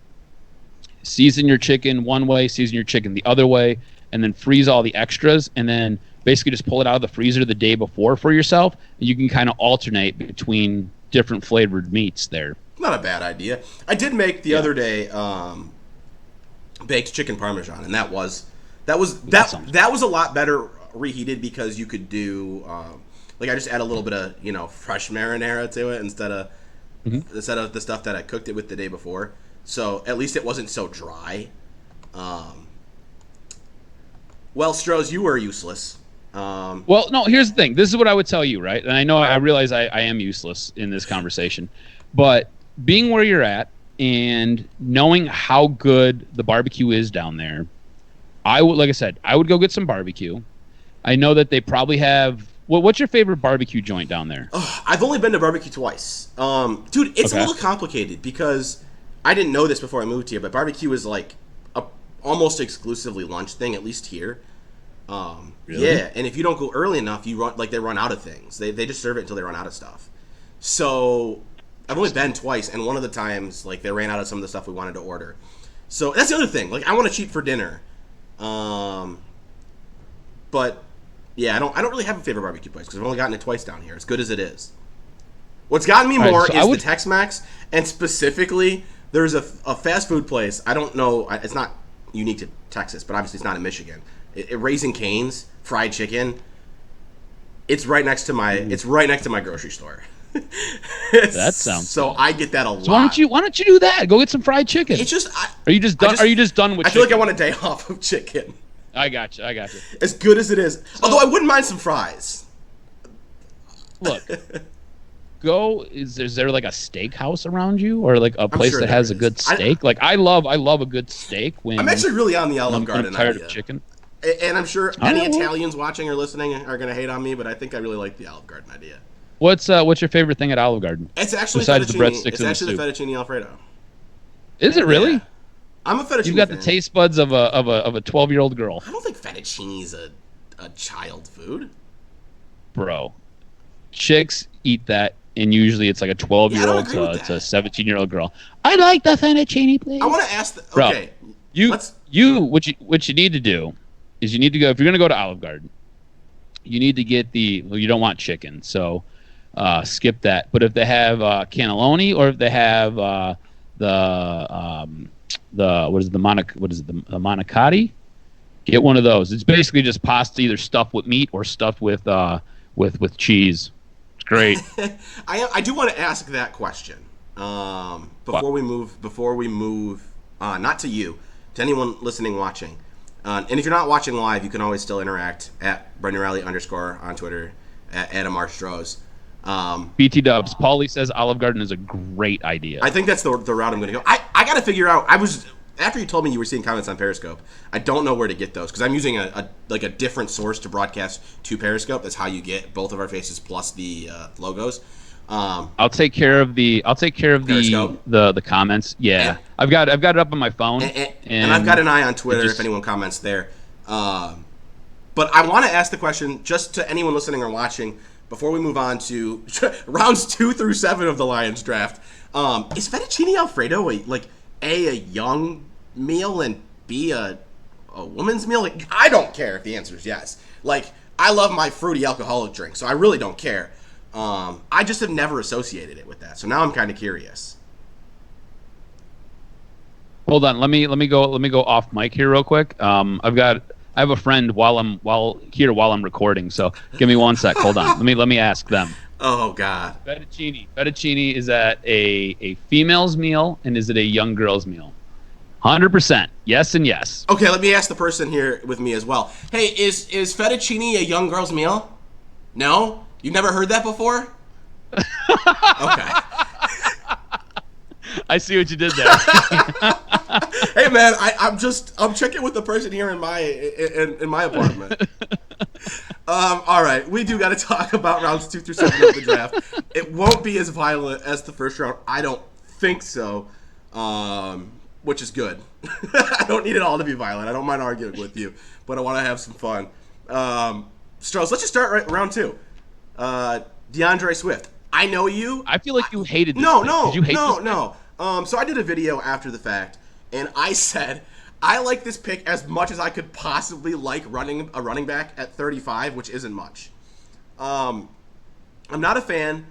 [SPEAKER 2] season your chicken one way, season your chicken the other way, and then freeze all the extras, and then basically just pull it out of the freezer the day before for yourself, and you can kind of alternate between different flavored meats there.
[SPEAKER 1] Not a bad idea. I did make the other day baked chicken parmesan, and that was a lot better reheated because you could do like I just add a little bit of fresh marinara to it instead of the stuff that I cooked it with the day before. So at least it wasn't so dry. Well, Strohs, you were useless.
[SPEAKER 2] Well, no, here's the thing. This is what I would tell you, right? And I realize I am useless in this conversation. But being where you're at and knowing how good the barbecue is down there, I would go get some barbecue. I know that they probably have... Well, what's your favorite barbecue joint down there?
[SPEAKER 1] I've only been to barbecue twice. Dude, it's a little complicated because I didn't know this before I moved here, but barbecue is like a almost exclusively lunch thing, at least here.
[SPEAKER 2] Really?
[SPEAKER 1] Yeah, and if you don't go early enough, they run out of things. They just serve it until they run out of stuff. So I've only been twice, and one of the times like they ran out of some of the stuff we wanted to order. So that's the other thing. Like I want to cheat for dinner, but yeah, I don't really have a favorite barbecue place because I've only gotten it twice down here. As good as it is, what's gotten me more is the Tex-Mex, and specifically there's a fast food place. I don't know. It's not unique to Texas, but obviously it's not in Michigan. Raising Cane's fried chicken. It's right next to my grocery store.
[SPEAKER 2] That sounds
[SPEAKER 1] so
[SPEAKER 2] good.
[SPEAKER 1] I get that a lot.
[SPEAKER 2] So why don't you do that? Go get some fried chicken.
[SPEAKER 1] It's just
[SPEAKER 2] are you just done with
[SPEAKER 1] I feel like I
[SPEAKER 2] chicken?
[SPEAKER 1] want a day off of chicken.
[SPEAKER 2] I got you.
[SPEAKER 1] As good as it is. Although I wouldn't mind some fries.
[SPEAKER 2] look, go. Is there like a steakhouse around you, or like a place
[SPEAKER 1] sure
[SPEAKER 2] that
[SPEAKER 1] there
[SPEAKER 2] has a
[SPEAKER 1] is.
[SPEAKER 2] good steak? Like I love a good steak when
[SPEAKER 1] I'm actually really on the
[SPEAKER 2] when
[SPEAKER 1] Olive
[SPEAKER 2] I'm
[SPEAKER 1] Garden
[SPEAKER 2] tired
[SPEAKER 1] idea.
[SPEAKER 2] of chicken.
[SPEAKER 1] And I'm sure
[SPEAKER 2] All
[SPEAKER 1] any
[SPEAKER 2] right, well,
[SPEAKER 1] Italians watching or listening are going to hate on me, but I think I really like the Olive Garden idea.
[SPEAKER 2] what's your favorite thing at Olive Garden
[SPEAKER 1] It's actually
[SPEAKER 2] besides the
[SPEAKER 1] fettuccine.
[SPEAKER 2] breadsticks
[SPEAKER 1] It's
[SPEAKER 2] and the
[SPEAKER 1] actually the
[SPEAKER 2] soup?
[SPEAKER 1] fettuccine Alfredo.
[SPEAKER 2] Is it really?
[SPEAKER 1] Yeah. I'm a fettuccine
[SPEAKER 2] You've got
[SPEAKER 1] fan.
[SPEAKER 2] the taste buds of a 12-year-old girl,
[SPEAKER 1] I don't think fettuccine's a child food.
[SPEAKER 2] bro. Chicks eat that, and usually it's like a 12-year-old
[SPEAKER 1] agree with
[SPEAKER 2] to
[SPEAKER 1] that.
[SPEAKER 2] 17-year-old girl. I like the fettuccine, please.
[SPEAKER 1] I want to ask.
[SPEAKER 2] Bro,
[SPEAKER 1] Okay,
[SPEAKER 2] You
[SPEAKER 1] let's.
[SPEAKER 2] what you need to do is you need to go if you're gonna go to Olive Garden. You need to get you don't want chicken, so skip that. But if they have cannelloni or if they have the manicotti, get one of those. It's basically just pasta either stuffed with meat or stuffed with cheese. It's great.
[SPEAKER 1] I do want to ask that question before we move on. Not to you, to anyone listening, watching. And if you're not watching live, you can always still interact at Brendan Riley _ on Twitter, at Adam R. Strohs.
[SPEAKER 2] BT Dubs. Paulie says Olive Garden is a great idea.
[SPEAKER 1] I think that's the route I'm going to go. I got to figure out. After you told me you were seeing comments on Periscope, I don't know where to get those because I'm using a different source to broadcast to Periscope. That's how you get both of our faces plus the logos.
[SPEAKER 2] I'll take care of the
[SPEAKER 1] Periscope?
[SPEAKER 2] the comments. Yeah,
[SPEAKER 1] And-
[SPEAKER 2] I've got it up on my phone,
[SPEAKER 1] and I've got an eye on Twitter if anyone comments there. But I want to ask the question just to anyone listening or watching before we move on to rounds 2 through 7 of the Lions draft. Is fettuccine Alfredo a young meal and B a woman's meal? Like, I don't care if the answer is yes. Like, I love my fruity alcoholic drink, so I really don't care. I just have never associated it with that, so now I'm kind of curious.
[SPEAKER 2] Hold on, let me go off mic here real quick. I have a friend while I'm recording, so give me 1 sec. Hold on, let me ask them.
[SPEAKER 1] Oh God.
[SPEAKER 2] Fettuccine is that a female's meal and is it a young girl's meal? 100%. Yes and yes.
[SPEAKER 1] Okay, let me ask the person here with me as well. Hey, is fettuccine a young girl's meal? No? You've never heard that before? Okay.
[SPEAKER 2] I see what you did there.
[SPEAKER 1] Hey man, I'm checking with the person here in my apartment. All right, we do got to talk about rounds 2 through 7 of the draft. It won't be as violent as the first round. I don't think so, which is good. I don't need it all to be violent. I don't mind arguing with you, but I want to have some fun. Strauss, let's just start round 2. DeAndre Swift. I know you.
[SPEAKER 2] I feel like you hated this.
[SPEAKER 1] No,
[SPEAKER 2] pick.
[SPEAKER 1] no,
[SPEAKER 2] Did you hate
[SPEAKER 1] no,
[SPEAKER 2] this
[SPEAKER 1] no. So I did a video after the fact, and I said I like this pick as much as I could possibly like running a running back at 35, which isn't much. I'm not a fan,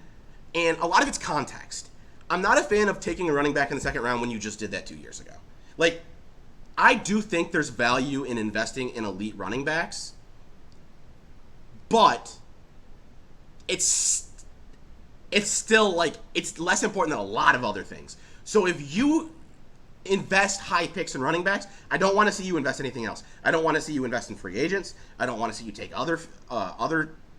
[SPEAKER 1] and a lot of it's context. I'm not a fan of taking a running back in the second round when you just did that 2 years ago. Like, I do think there's value in investing in elite running backs, but it's still like it's less important than a lot of other things. So if you invest high picks in running backs, I don't want to see you invest anything else. I don't want to see you invest in free agents. I don't want to see you take other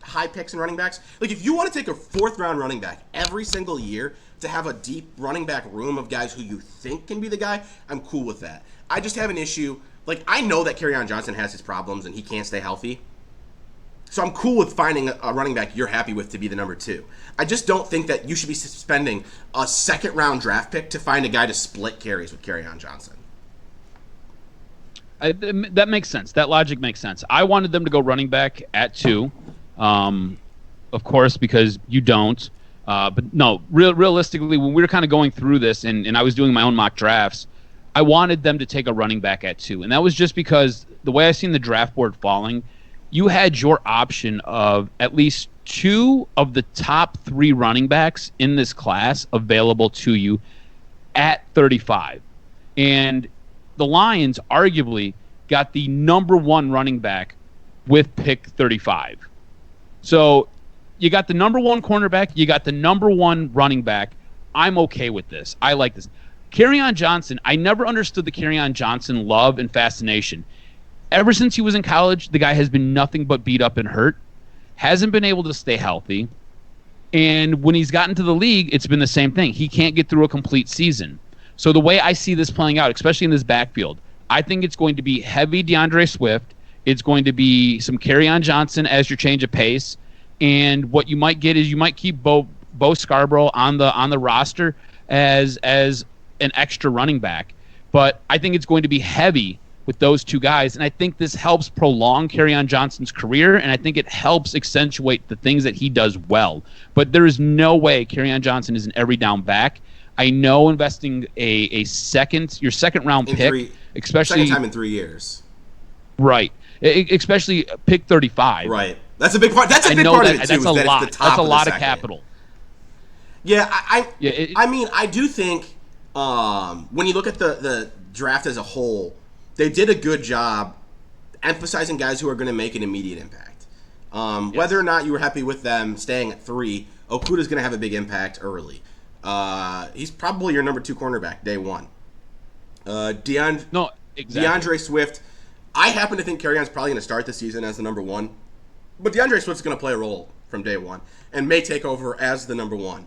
[SPEAKER 1] high picks in running backs. Like, if you want to take a 4th round running back every single year to have a deep running back room of guys who you think can be the guy, I'm cool with that. I just have an issue. Like, I know that Kerryon Johnson has his problems and he can't stay healthy. So I'm cool with finding a running back you're happy with to be the number 2. I just don't think that you should be spending a 2nd round draft pick to find a guy to split carries with Kerryon Johnson.
[SPEAKER 2] That makes sense. That logic makes sense. I wanted them to go running back at 2, of course, because you don't. But no, realistically, when we were kind of going through this and I was doing my own mock drafts, I wanted them to take a running back at 2. And that was just because the way I seen the draft board falling, you had your option of at least 2 of the top 3 running backs in this class available to you at 35. And the Lions arguably got the number 1 running back with pick 35. So you got the number 1 cornerback, you got the number 1 running back. I'm okay with this. I like this. Kerryon Johnson, I never understood the Kerryon Johnson love and fascination. Ever since he was in college, the guy has been nothing but beat up and hurt. Hasn't been able to stay healthy. And when he's gotten to the league, it's been the same thing. He can't get through a complete season. So the way I see this playing out, especially in this backfield, I think it's going to be heavy DeAndre Swift. It's going to be some Kerryon Johnson as your change of pace. And what you might get is you might keep Bo Scarborough on the roster as an extra running back. But I think it's going to be heavy with those two guys, and I think this helps prolong Kerryon Johnson's career, and I think it helps accentuate the things that he does well. But there is no way Kerryon Johnson is an every down back. I know investing your second round pick, especially
[SPEAKER 1] second time in 3 years,
[SPEAKER 2] right? Especially pick 35,
[SPEAKER 1] right? That's a big part. That's a big part of it too.
[SPEAKER 2] That's a lot. That's a lot of capital.
[SPEAKER 1] Yeah, I mean, I do think when you look at the draft as a whole, they did a good job emphasizing guys who are going to make an immediate impact. Yes. Whether or not you were happy with them staying at 3, Okuda's going to have a big impact early. He's probably your number 2 cornerback day one. DeAndre Swift, I happen to think Kerryon's probably going to start the season as the number 1, but DeAndre Swift's going to play a role from day one and may take over as the number 1.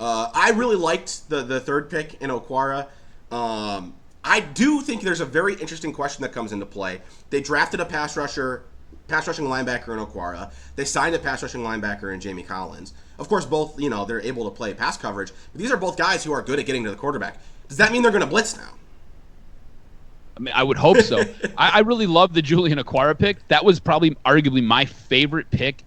[SPEAKER 1] I really liked the third pick in Okwara. I do think there's a very interesting question that comes into play. They drafted a pass rushing linebacker in Okwara. They signed a pass rushing linebacker in Jamie Collins. Of course, both, they're able to play pass coverage. But these are both guys who are good at getting to the quarterback. Does that mean they're going to blitz now?
[SPEAKER 2] I mean, I would hope so. I really love the Julian Okwara pick. That was probably arguably my favorite pick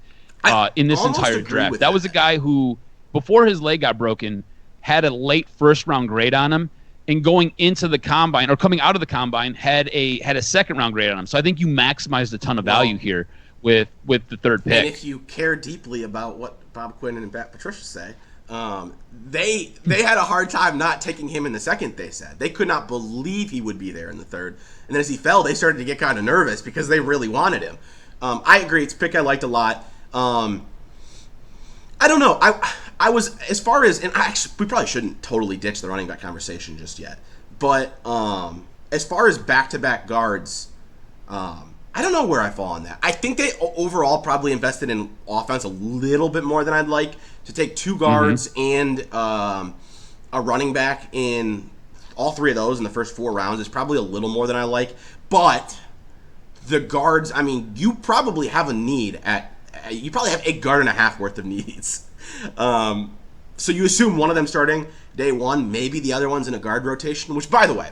[SPEAKER 2] in this entire draft. That was a guy who, before his leg got broken, had a late first-round grade on him. And going into the combine or coming out of the combine had a second round grade on him. So I think you maximized a ton of value here with the third pick.
[SPEAKER 1] And if you care deeply about what Bob Quinn and Patricia say, they had a hard time not taking him in the second. They said they could not believe he would be there in the third. And then as he fell, they started to get kind of nervous because they really wanted him. I agree. It's a pick I liked a lot. I don't know. I was, as far as, and we probably shouldn't totally ditch the running back conversation just yet, but as far as back-to-back guards, I don't know where I fall on that. I think they overall probably invested in offense a little bit more than I'd like. To take 2 guards and a running back in all 3 of those in the first 4 rounds is probably a little more than I like, but the guards, I mean, you probably have a need you probably have a guard and a half worth of needs. So you assume one of them starting day one, maybe the other one's in a guard rotation, which, by the way,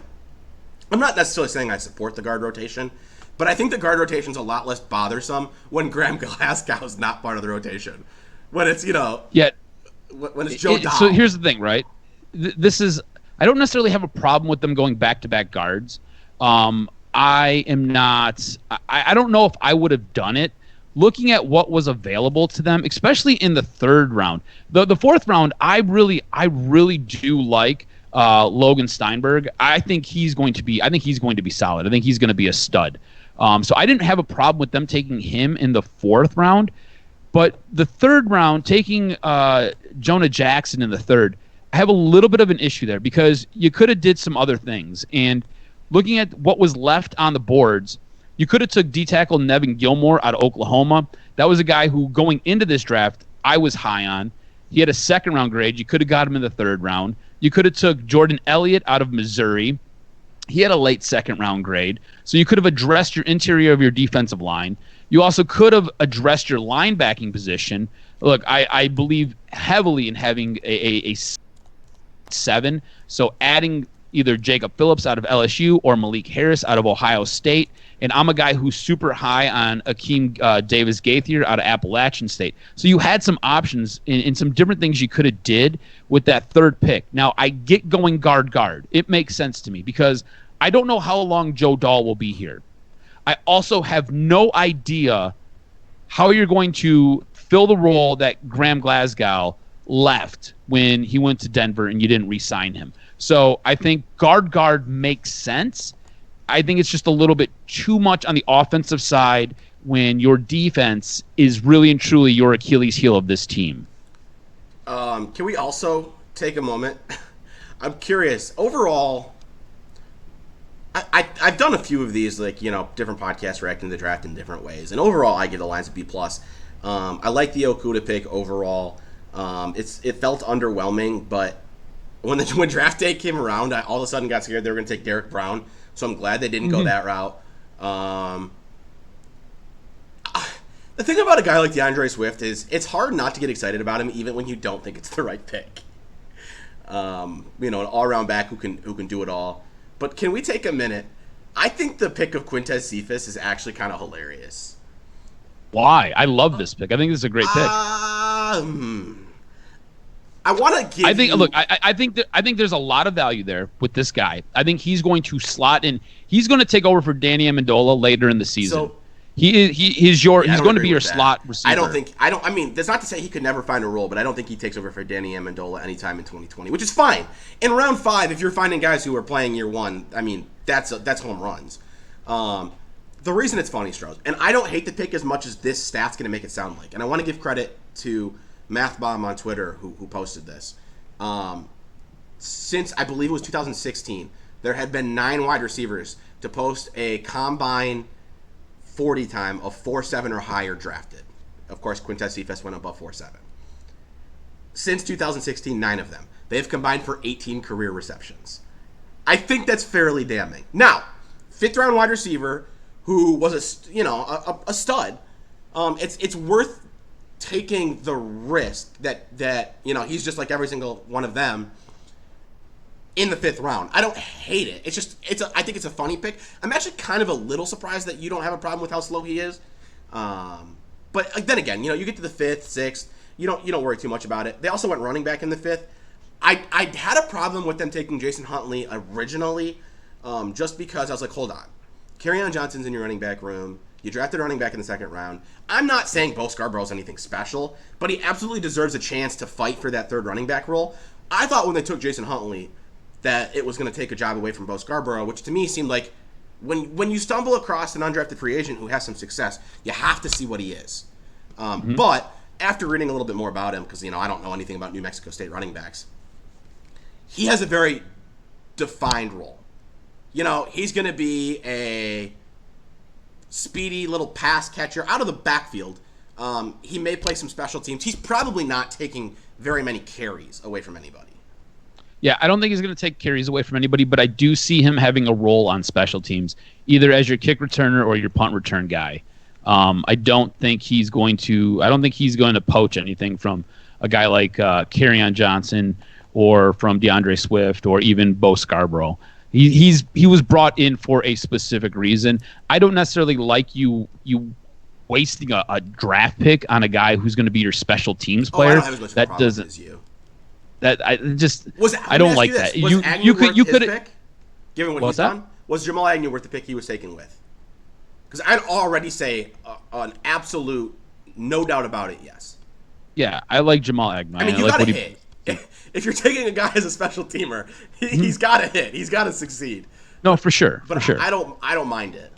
[SPEAKER 1] I'm not necessarily saying I support the guard rotation, but I think the guard rotation's a lot less bothersome when Graham Glasgow's not part of the rotation. When it's, when it's Joe Dahl.
[SPEAKER 2] So here's the thing, right? I don't necessarily have a problem with them going back-to-back guards. I don't know if I would have done it. Looking at what was available to them, especially in the third round, the fourth round, I really do like Logan Steinberg. I think he's going to be solid. I think he's going to be a stud. So I didn't have a problem with them taking him in the fourth round, but the third round, taking Jonah Jackson in the third, I have a little bit of an issue there because you could have did some other things. And looking at what was left on the boards, you could have took D-tackle Nevin Gilmore out of Oklahoma. That was a guy who, going into this draft, I was high on. He had a second-round grade. You could have got him in the third round. You could have took Jordan Elliott out of Missouri. He had a late second-round grade. So you could have addressed your interior of your defensive line. You also could have addressed your linebacking position. Look, I believe heavily in having a 7. So adding either Jacob Phillips out of LSU or Malik Harris out of Ohio State. And I'm a guy who's super high on Akeem Davis-Gaither out of Appalachian State. So you had some options in some different things you could have did with that third pick. Now, I get going guard. It makes sense to me because I don't know how long Joe Dahl will be here. I also have no idea how you're going to fill the role that Graham Glasgow left when he went to Denver and you didn't re-sign him. So I think guard makes sense. I think it's just a little bit too much on the offensive side when your defense is really and truly your Achilles heel of this team.
[SPEAKER 1] Can we also take a moment? I'm curious. Overall, I've done a few of these, different podcasts reacting to the draft in different ways. And overall, I give the Lions a B+. I like the Okudah pick overall. It felt underwhelming, but when draft day came around, I all of a sudden got scared they were going to take Derek Brown. So I'm glad they didn't go that route. The thing about a guy like DeAndre Swift is it's hard not to get excited about him even when you don't think it's the right pick. An all-around back who can do it all. But can we take a minute? I think the pick of Quintez Cephas is actually kind of hilarious.
[SPEAKER 2] Why? I love this pick. I think this is a great pick.
[SPEAKER 1] I want to give.
[SPEAKER 2] I think there's a lot of value there with this guy. I think he's going to slot in. He's going to take over for Danny Amendola later in the season.
[SPEAKER 1] So,
[SPEAKER 2] he's going to be your slot receiver.
[SPEAKER 1] I mean, that's not to say he could never find a role, but I don't think he takes over for Danny Amendola anytime in 2020, which is fine. In round 5, if you're finding guys who are playing year 1, I mean, that's home runs. The reason it's funny, Strauss, and I don't hate the pick as much as this stat's going to make it sound like, and I want to give credit to MathBomb on Twitter who posted this. Since I believe it was 2016, there had been 9 wide receivers to post a combine 40 time of 4.7 or higher drafted. Of course, Quintez Cephas went above 4.7. Since 2016, 9 of them. They have combined for 18 career receptions. I think that's fairly damning. Now, 5th round wide receiver who was a stud. It's worth taking the risk that he's just like every single one of them in the 5th round. I don't hate it. I think it's a funny pick. I'm actually kind of a little surprised that you don't have a problem with how slow he is. But then again, you get to the 5th, 6th, you don't worry too much about it. They also went running back in the 5th. I had a problem with them taking Jason Huntley originally, just because I was like, hold on. Kerryon Johnson's in your running back room. You drafted a running back in the 2nd round. I'm not saying Bo Scarborough's anything special, but he absolutely deserves a chance to fight for that 3rd running back role. I thought when they took Jason Huntley that it was going to take a job away from Bo Scarborough, which to me seemed like when you stumble across an undrafted free agent who has some success, you have to see what he is. But after reading a little bit more about him, because I don't know anything about New Mexico State running backs, he has a very defined role. He's going to be a speedy little pass catcher out of the backfield. He may play some special teams. He's probably not taking very many carries away from anybody.
[SPEAKER 2] Yeah, I don't think he's going to take carries away from anybody, but I do see him having a role on special teams, either as your kick returner or your punt return guy. I don't think he's going to poach anything from a guy like Kerryon Johnson or from DeAndre Swift or even Bo Scarborough. He was brought in for a specific reason. I don't necessarily like you wasting a draft pick on a guy who's going to be your special teams player.
[SPEAKER 1] I don't have as much of a problem as you.
[SPEAKER 2] I don't like that. You could pick,
[SPEAKER 1] given what he's done. Was Jamal Agnew worth the pick he was taken with? Because I'd already say an absolute, no doubt about it, yes.
[SPEAKER 2] Yeah, I like Jamal Agnew.
[SPEAKER 1] I mean, you gotta hit. If you're taking a guy as a special teamer, he's got to hit. He's got to succeed.
[SPEAKER 2] No, for sure.
[SPEAKER 1] But
[SPEAKER 2] for sure.
[SPEAKER 1] I don't mind it.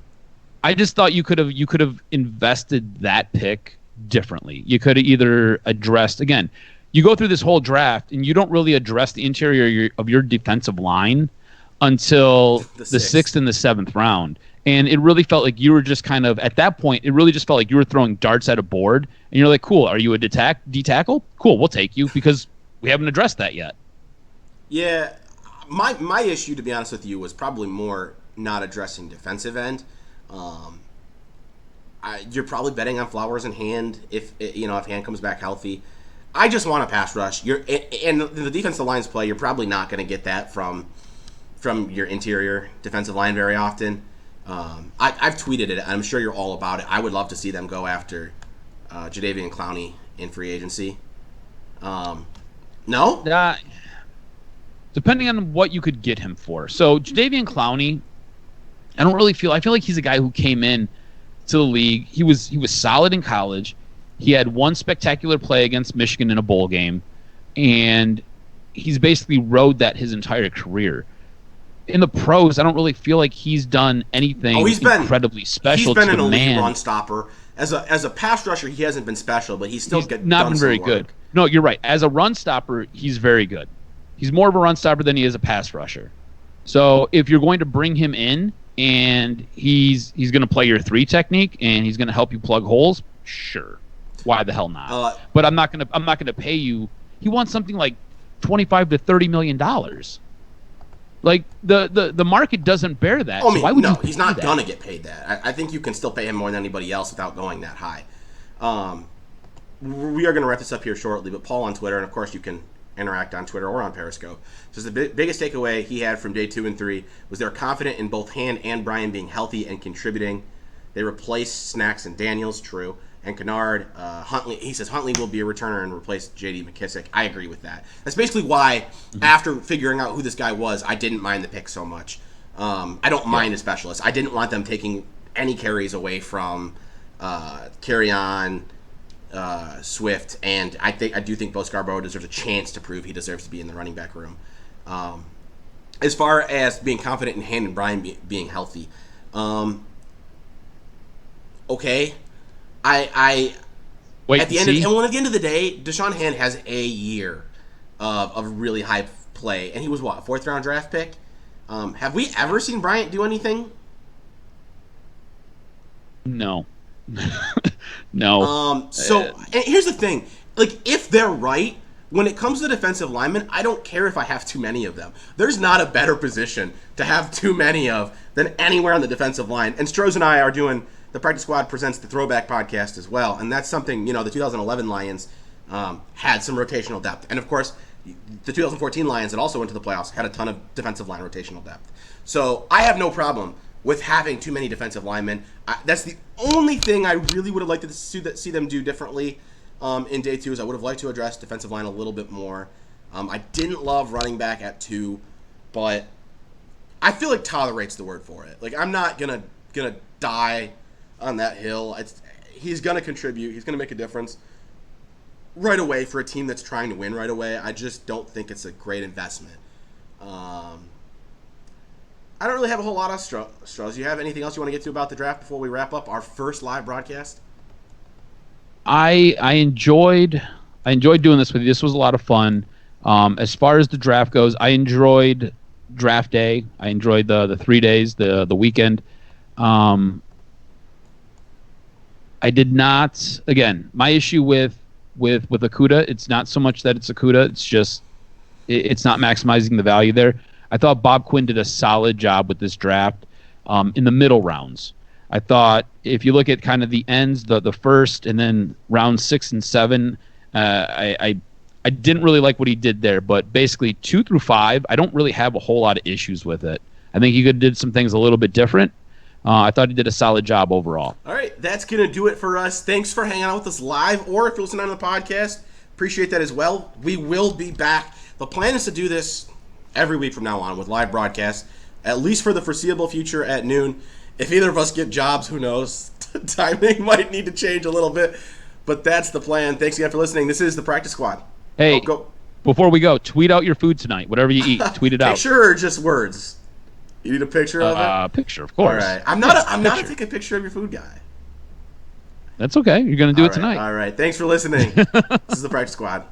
[SPEAKER 2] I just thought you could have invested that pick differently. You could have either addressed, again, you go through this whole draft and you don't really address the interior of your defensive line until the 6th and the 7th round. And it really felt like you were just kind of, at that point, it really just felt like you were throwing darts at a board. And you're like, cool, are you a D-tackle? Cool, we'll take you because we haven't addressed that yet.
[SPEAKER 1] Yeah, my issue, to be honest with you, was probably more not addressing defensive end. You're probably betting on Flowers in Hand if Hand comes back healthy. I just want a pass rush. And the defensive lines play, you're probably not going to get that from your interior defensive line very often. I've tweeted it. I'm sure you're all about it. I would love to see them go after Jadeveon Clowney in free agency. No?
[SPEAKER 2] Depending on what you could get him for. So Jadeveon Clowney, I feel like he's a guy who came in to the league. He was solid in college. He had one spectacular play against Michigan in a bowl game, and he's basically rode that his entire career. In the pros, I don't really feel like he's done anything incredibly special.
[SPEAKER 1] He's been an elite run stopper. As a pass rusher, he hasn't been special, but he's not
[SPEAKER 2] been very good. No, you're right. As a run stopper, he's very good. He's more of a run stopper than he is a pass rusher. So if you're going to bring him in and he's going to play your 3 technique and he's going to help you plug holes, sure. why the hell not?
[SPEAKER 1] But
[SPEAKER 2] I'm not gonna pay you. He wants something like $25 to $30 million. Like the market doesn't bear that.
[SPEAKER 1] I mean,
[SPEAKER 2] so why would
[SPEAKER 1] no,
[SPEAKER 2] you pay
[SPEAKER 1] he's not
[SPEAKER 2] that?
[SPEAKER 1] gonna get paid that. I think you can still pay him more than anybody else without going that high. We are going to wrap this up here shortly, but Paul on Twitter, and of course you can interact on Twitter or on Periscope, says the biggest takeaway he had from day 2 and 3 was they're confident in both Hand and Bryan being healthy and contributing. They replaced Snacks and Daniels, true, and Kennard. Huntley, he says Huntley will be a returner and replace J.D. McKissick. I agree with that. That's basically why, after figuring out who this guy was, I didn't mind the pick so much. I don't mind a specialist. I didn't want them taking any carries away from Kerryon, Swift, and I do think Bo Scarborough deserves a chance to prove he deserves to be in the running back room. As far as being confident in Hand and Bryan being healthy, okay.
[SPEAKER 2] Wait,
[SPEAKER 1] at the end of the day, Deshaun Hand has a year of really high play, and he was what, a 4th round draft pick? Have we ever seen Bryant do anything?
[SPEAKER 2] No. No.
[SPEAKER 1] And here's the thing. Like, if they're right, when it comes to defensive linemen, I don't care if I have too many of them. There's not a better position to have too many of than anywhere on the defensive line. And Strohs and I are doing the Practice Squad Presents the Throwback podcast as well. And that's something, the 2011 Lions had some rotational depth. And, of course, the 2014 Lions that also went to the playoffs had a ton of defensive line rotational depth. So I have no problem with having too many defensive linemen. That's the only thing I really would have liked to see them do differently in day 2 is I would have liked to address defensive line a little bit more. I didn't love running back at 2, but I feel like tolerate's the word for it. Like, I'm not gonna die on that hill. He's gonna contribute. He's gonna make a difference right away for a team that's trying to win right away. I just don't think it's a great investment. I don't really have a whole lot of straws. Do you have anything else you want to get to about the draft before we wrap up our first live broadcast?
[SPEAKER 2] I enjoyed doing this with you. This was a lot of fun. As far as the draft goes, I enjoyed draft day. I enjoyed the 3 days, the weekend. I did not. Again, my issue with Okudah, it's not so much that it's Okudah. It's just it's not maximizing the value there. I thought Bob Quinn did a solid job with this draft in the middle rounds. I thought if you look at kind of the ends, the first and then round 6 and 7, I didn't really like what he did there. But basically 2 through 5, I don't really have a whole lot of issues with it. I think he could have did some things a little bit different. I thought he did a solid job overall.
[SPEAKER 1] All right, that's going to do it for us. Thanks for hanging out with us live, or if you're listening on the podcast, appreciate that as well. We will be back. The plan is to do this every week from now on with live broadcasts, at least for the foreseeable future at noon. If either of us get jobs, who knows? Timing might need to change a little bit, but that's the plan. Thanks again for listening. This is the Practice Squad.
[SPEAKER 2] Hey, before we go, tweet out your food tonight. Whatever you eat, tweet it out.
[SPEAKER 1] Picture or just words? You need a picture of it?
[SPEAKER 2] Picture, of course.
[SPEAKER 1] All right. I'm not a take a picture of your food guy.
[SPEAKER 2] That's okay. You're going to do it tonight.
[SPEAKER 1] All right. Thanks for listening. This is the Practice Squad.